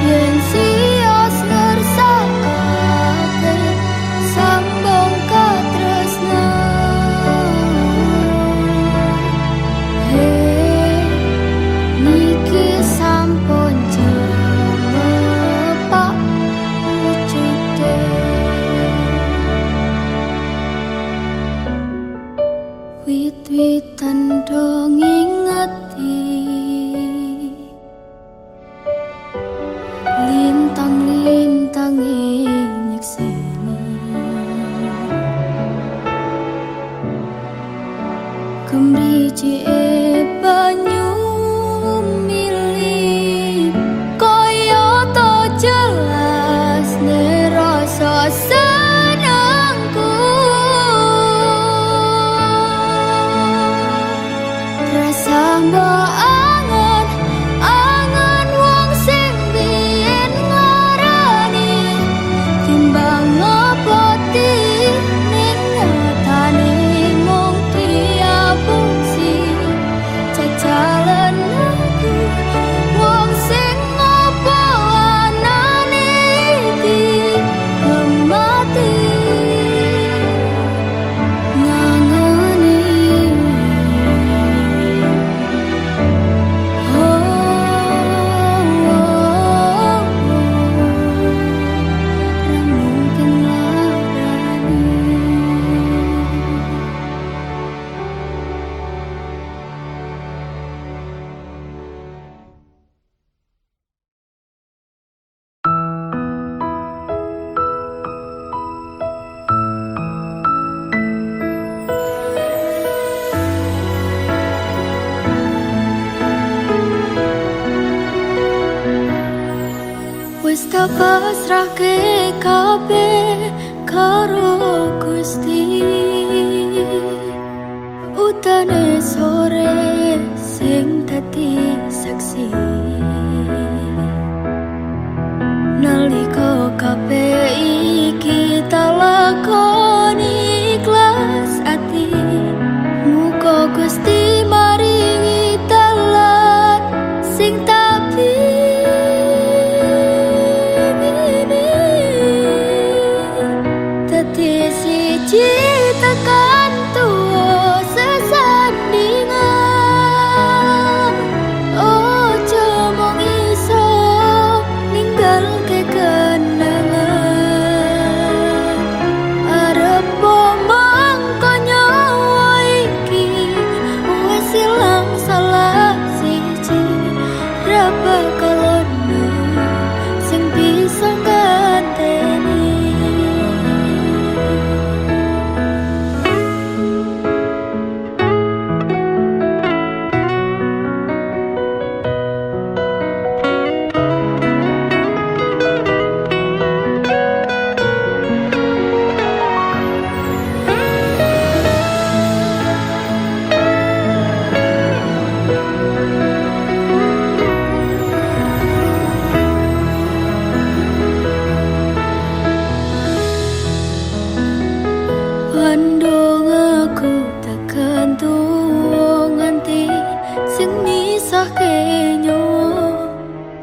Yen sios ngersakake sambung katresnan, niki sampun jemepak wujude. Wit-witan dong ingeti, lintang-lintang nyekseni, kemriji banyu mili, koyo to jelas ne rasa senengku. Rasa mbok angen, angen wong sing biyen ngarani, timbang ngepoti ning nyatane mung diapusi. Jajalan aku wong sing ngopo anane iki kemati ngangeni. pasrahke kabeh karo Gusti. Utane sore sing dadi saksi nalika kabeh iki tak lakoni ikhlas ati. Muga Gusti maringi dalan sing tapi dadi siji tekan tuwa sesandingan. Ojo mung iso ninggalke kenangan. Arep mangko nyawa iki wis ilang salah siji. Ra bakal ono sing bisa nganteni. Pandung aku takkan tuwa nganti sing misahke nyawa.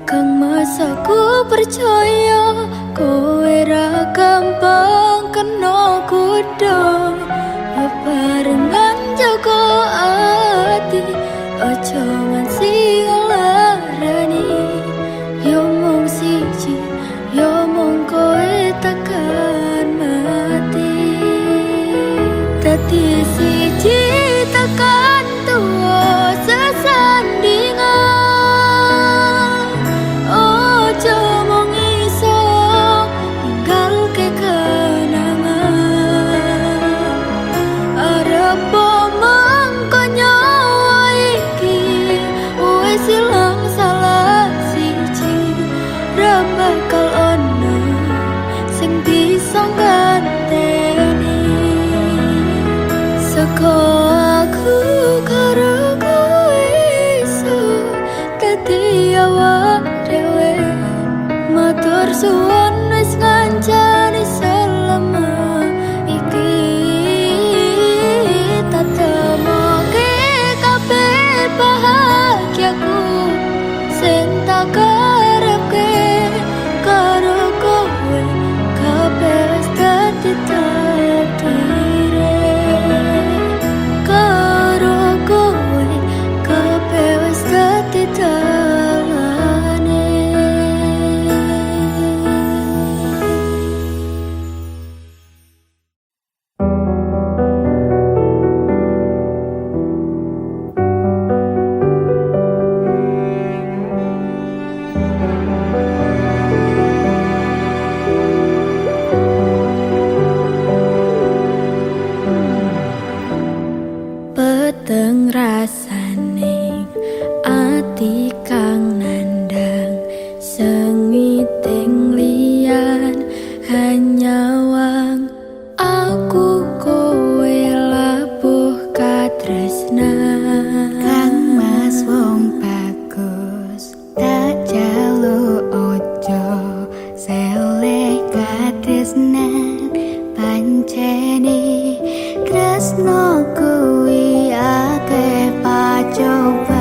Kang Mas aku percaya kowe ra gampang kena godha. Bebarengan jaga ati ojo nganti ngelarani. Yo mung siji yo mung kowe tekan mati. Dadi siji tekan tuwa sesandingan. Ojo mung iso ninggalke kenangan. Arep mangko nyawa iki wis ilang salah siji. Ra bakal ono sing bisa nganteni. Saka aku karo kowe iso dadi awak dhewe. Matur suwun wis ngancani selama iki. Tatemoke kabeh bahagiaku sing tak karepke karo kowe. Kabeh wis dadi takdire. Karo kowe kabeh wis dadi dalane. Peteng rasane ati kang nandang sengiting liyan hanyawang. Aku kowe labuh katresnan. Kang Mas wong bagus tak jaluk ojo seleh katresnan. Pancene tresno kuwi akeh pacobaan.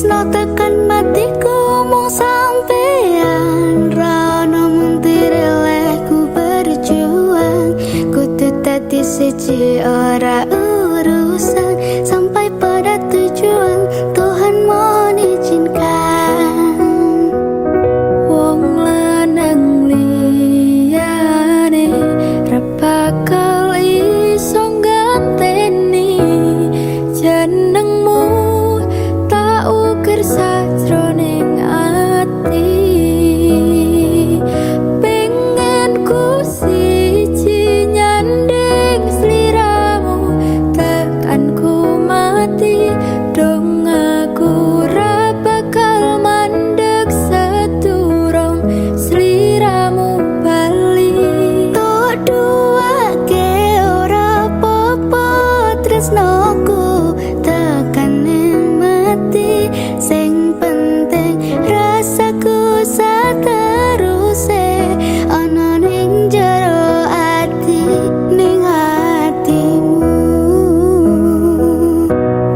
tresno tekan matiku mung sampean rano mung tirelehku berjuang kudu dadi siji ora urusan sampai pada tujuan Tuhan mengizinkan wong lanang liyane ra bakal iso nganteni jenengmu tak ukir sajroning ati pengen ku siji nyanding sliramu tekan ku mati dong aku ra bakal mandeg seturung sliramu bali tok duake ora apa-apa tresnoku tekane mati sing penting rasaku sateruse ana ning jero ati ning atimu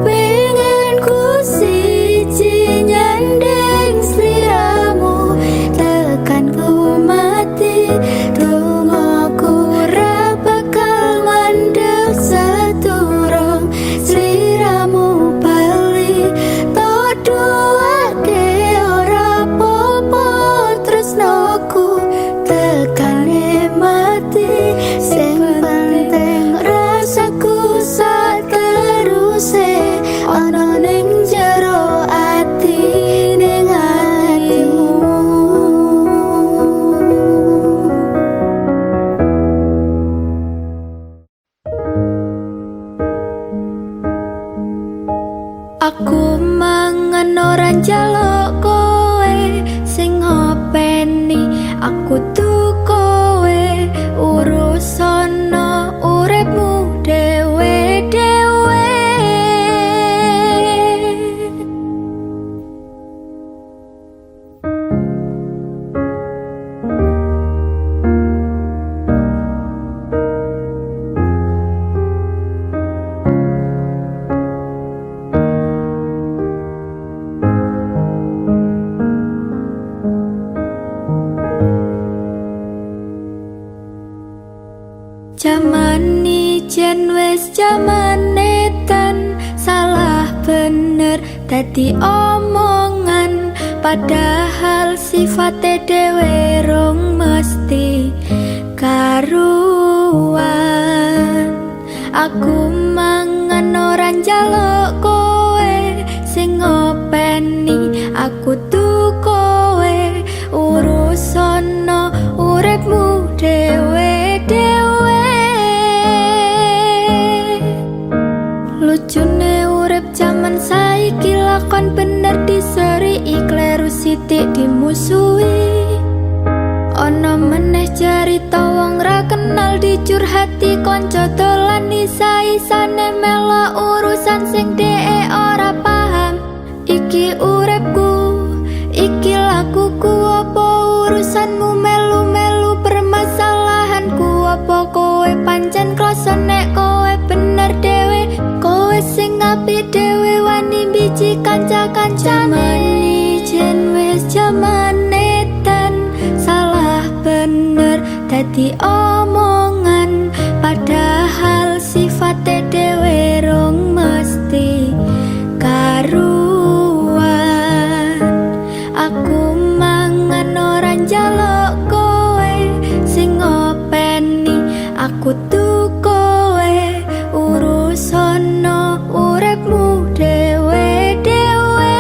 pengen ku siji nyandeng sliramu tekan ku mati tungoku ra bakal mandeg seturung sliramu bali tok duake ora apa-apa tresnoku tekane mati sing penting rasaku sateruse ana ning jero ati ning atimu aku mangan ora njaluk kowe sing ngopeni aku tuh kowe urusono uripmu dhewe-dhewe Jaman ijen wis jaman edan salah bener dadi omongan padahal sifate dhewe rong mesti karuan aku mangan ora njaluk kowe sing ngopeni aku tuh kowe urusono uripmu dhewe-dhewe lucune urip jaman saiki lakon bener diseri kleru sithik dimusuhi ana meneh cerita wong ra kenal dicurhati kanca dolan isa-isane melo urusan sing dhek ora paham iki uripku iki lakuku apa urusanmu melu-melu permasalahanku apa kowe pancen krasa nek kowe bener dhewe kowe sing apik dhewe wani biji kanca-kancane ijen wis jaman edan salah bener dadi omongan padahal sifate dhewe rong mesti karuan aku mangan ora njaluk kowe sing ngopeni aku tuh kowe urusono uripmu dhewe-dhewe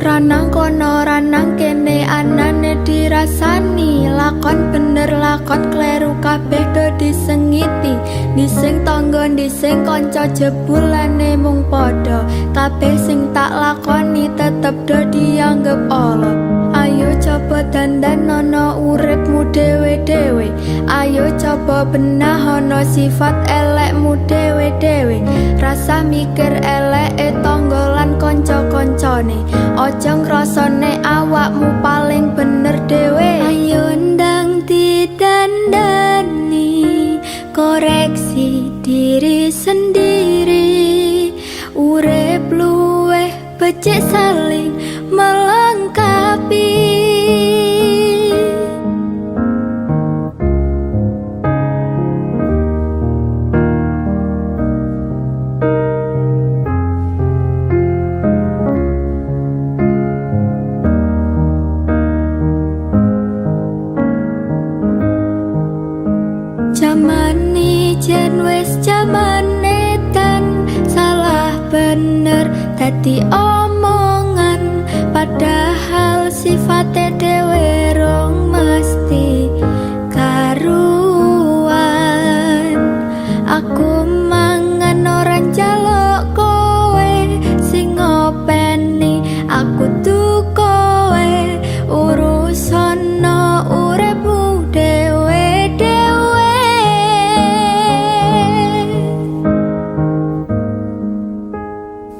ranang kono ranang kene anane dirasani lakon bener lakon kleru kabeh do disengiti dising tangga dising kanca jebulane mung padha kabeh sing tak lakoni tetep do dianggep ala ayo coba dandanono uripmu dhewe-dhewe ayo coba benahono sifat elekmu dhewe-dhewe rasa mikir eleke tangga lan kanca-kancane aja ngrasane awakmu paling bener dhewe ayo ndang didandani koreksi diri sendiri cek saling melengkapi. Jaman ijen wis jaman edan, salah bener dadi omongan, padahal sifatnya dhewe rong mesti karuan. Aku mangan ora njaluk kowe sing ngopeni, aku tuh kowe urusono uripmu dhewe-dhewe.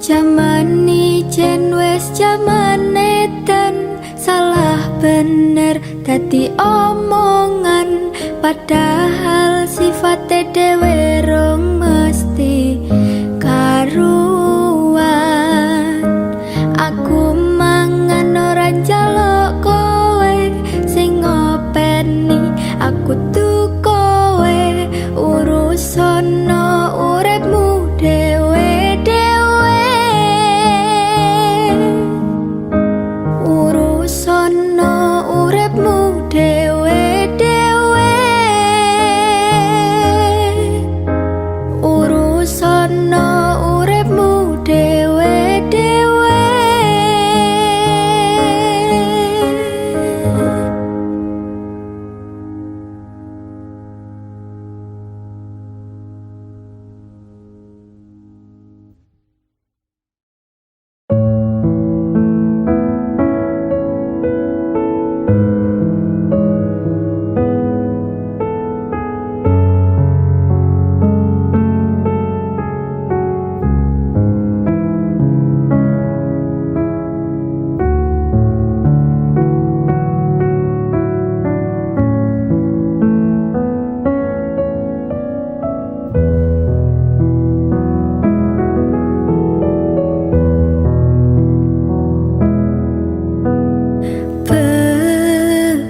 Jaman ijen wis jaman edan, salah bener dadi omongan, padahal sifatnya dhewe rong mesti karuan. Aku mangan ora njaluk kowe sing ngopeni, aku tuh kowe urusono uripmu dhewe-dhewe. Urusono uripmu dhewe-dhewe. Urusono uripmu dhewe-dhewe.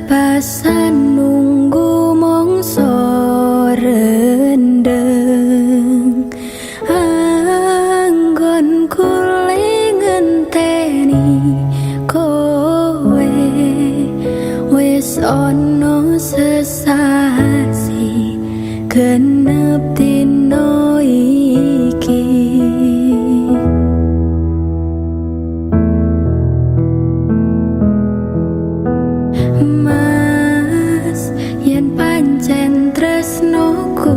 Bebasan nunggu mongso rendeng, anggon kule ngenteni kowe wis ono sesasi genep dino iki. Mas yen pancen tresnoku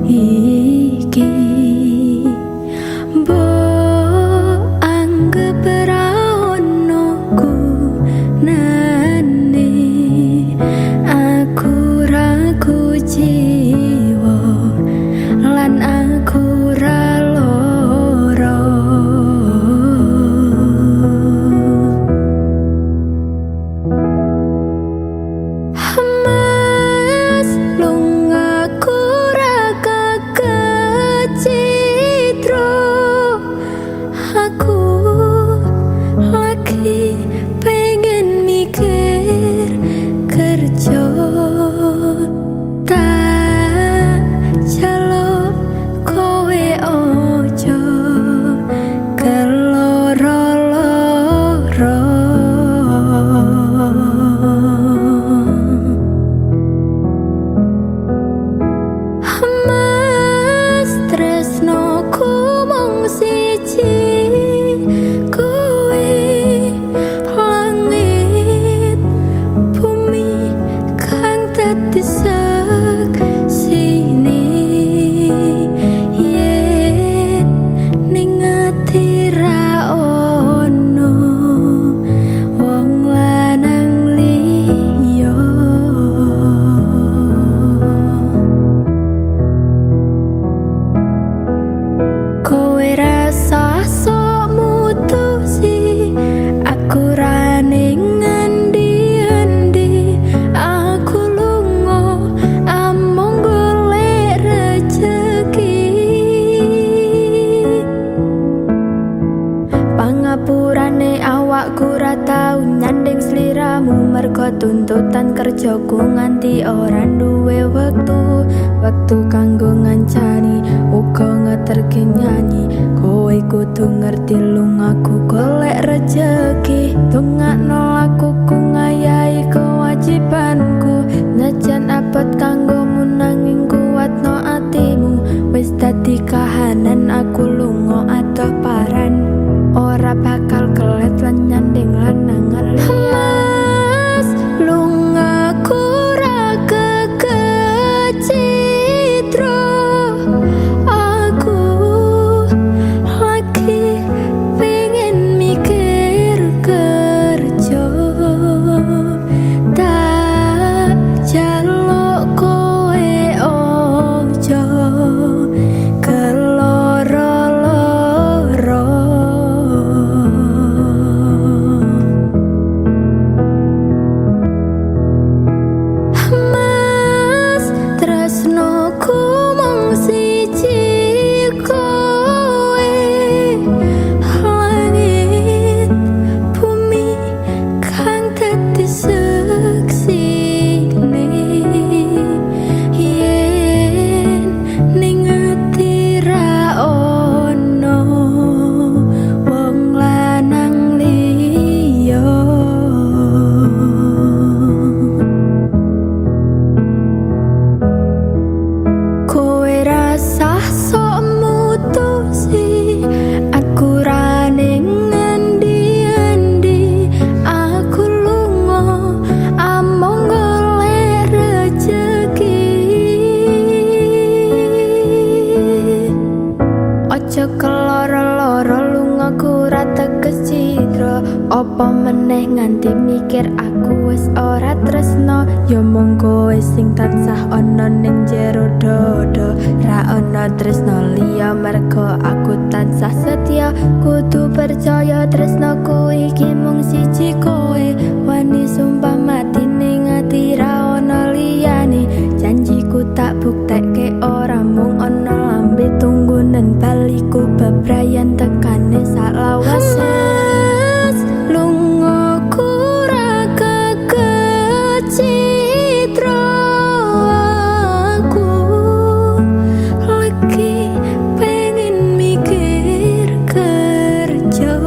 iki, mbok anggep ra ono gunane. Aku ragu jiwa lan aku ra lara. Mas lungaku ra kecitro, aku lagi pengen mikir kerja. Tak jaluk kowe ojo keloro-loro. Mas tresnoku mung siji, kowe langit bumi kang dadi saksine. Yen ning ati ra ono wong lanang liya, kowe rasa sok mutusi aku ra ning endi-endi. Aku lunga nganti ora duwe wektu kanggo ngancani uga ngeterke nyanyi. Kowe kudu ngerti lungaku golek rejeki, dongakno lakuku ngayahi kewajibanku. Najan abot kanggomu nanging kuatno atimu, wis dadi kahanan aku lunga adoh paran, ora bakal kelet lan nyanding lanangan liya. Mas lungaku ra kecitro, aku lagi pengen mikir kerja, tak jaluk kowe ojo keloro-loro. Mas tresnoku mung siji kowe, langit bumi kang dadi seksine. Yen ning ati ra ono wong lanang liya, kowe rasah sok mutusi aku ra ning endi-endi. Aku lunga among golek rejeki, ojo keloro-loro lungaku ra teges citra. Apa meneh nganti mikir aku wis ora tresno, ya mung kowe sing tansah ana ning jero dodo. Ra ana tresno liya mergo aku tansah setya, kudu percaya tresnoku iki mung siji kowe. Wani sumpah mati ning ati ra ana liyane, janjiku tak buktekke ora mung ana lambe tunggunen baliku bebrayan tekane salawase. Mas lungaku ra kecitro, aku lagi pengen mikir kerja,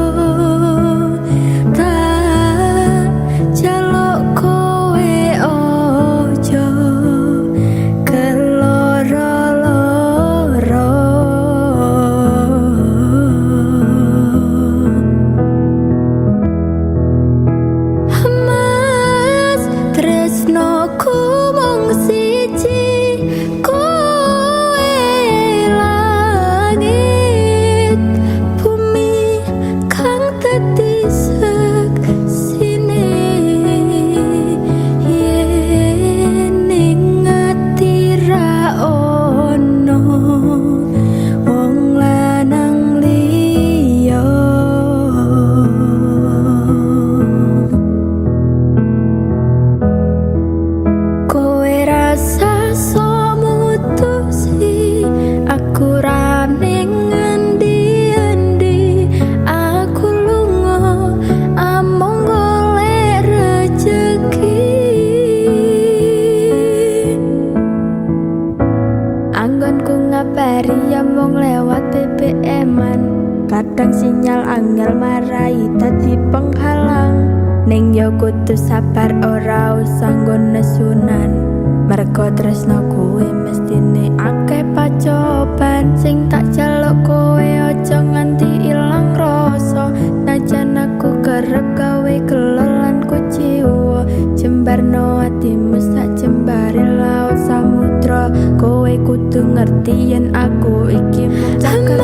tak jaluk kowe ojo keloro-loro. Mas tresnoku mung siji kowe, langit bumi kang dadi seksine. Yen ning ati ra ono wong lanang liya, kowe rasa sok mutusi aku ra ning endi-endi. Aku lunga among golek rejeki, anggonku ngabari ya mung lewat BBM-an. Kadang sinyal angel marai dadi penghalang, ning yo kudu sabar ora usah nggo nesunan. Mergo tresno kowe mestine akeh pacoban, sing tak jaluk kowe aja nganti ilang rasa. Najan aku kerep gawe gelo lan kuciwa, jembarno atimu sak jembare laut samudra. Kowe kudu ngerti yen aku iki mung cakep.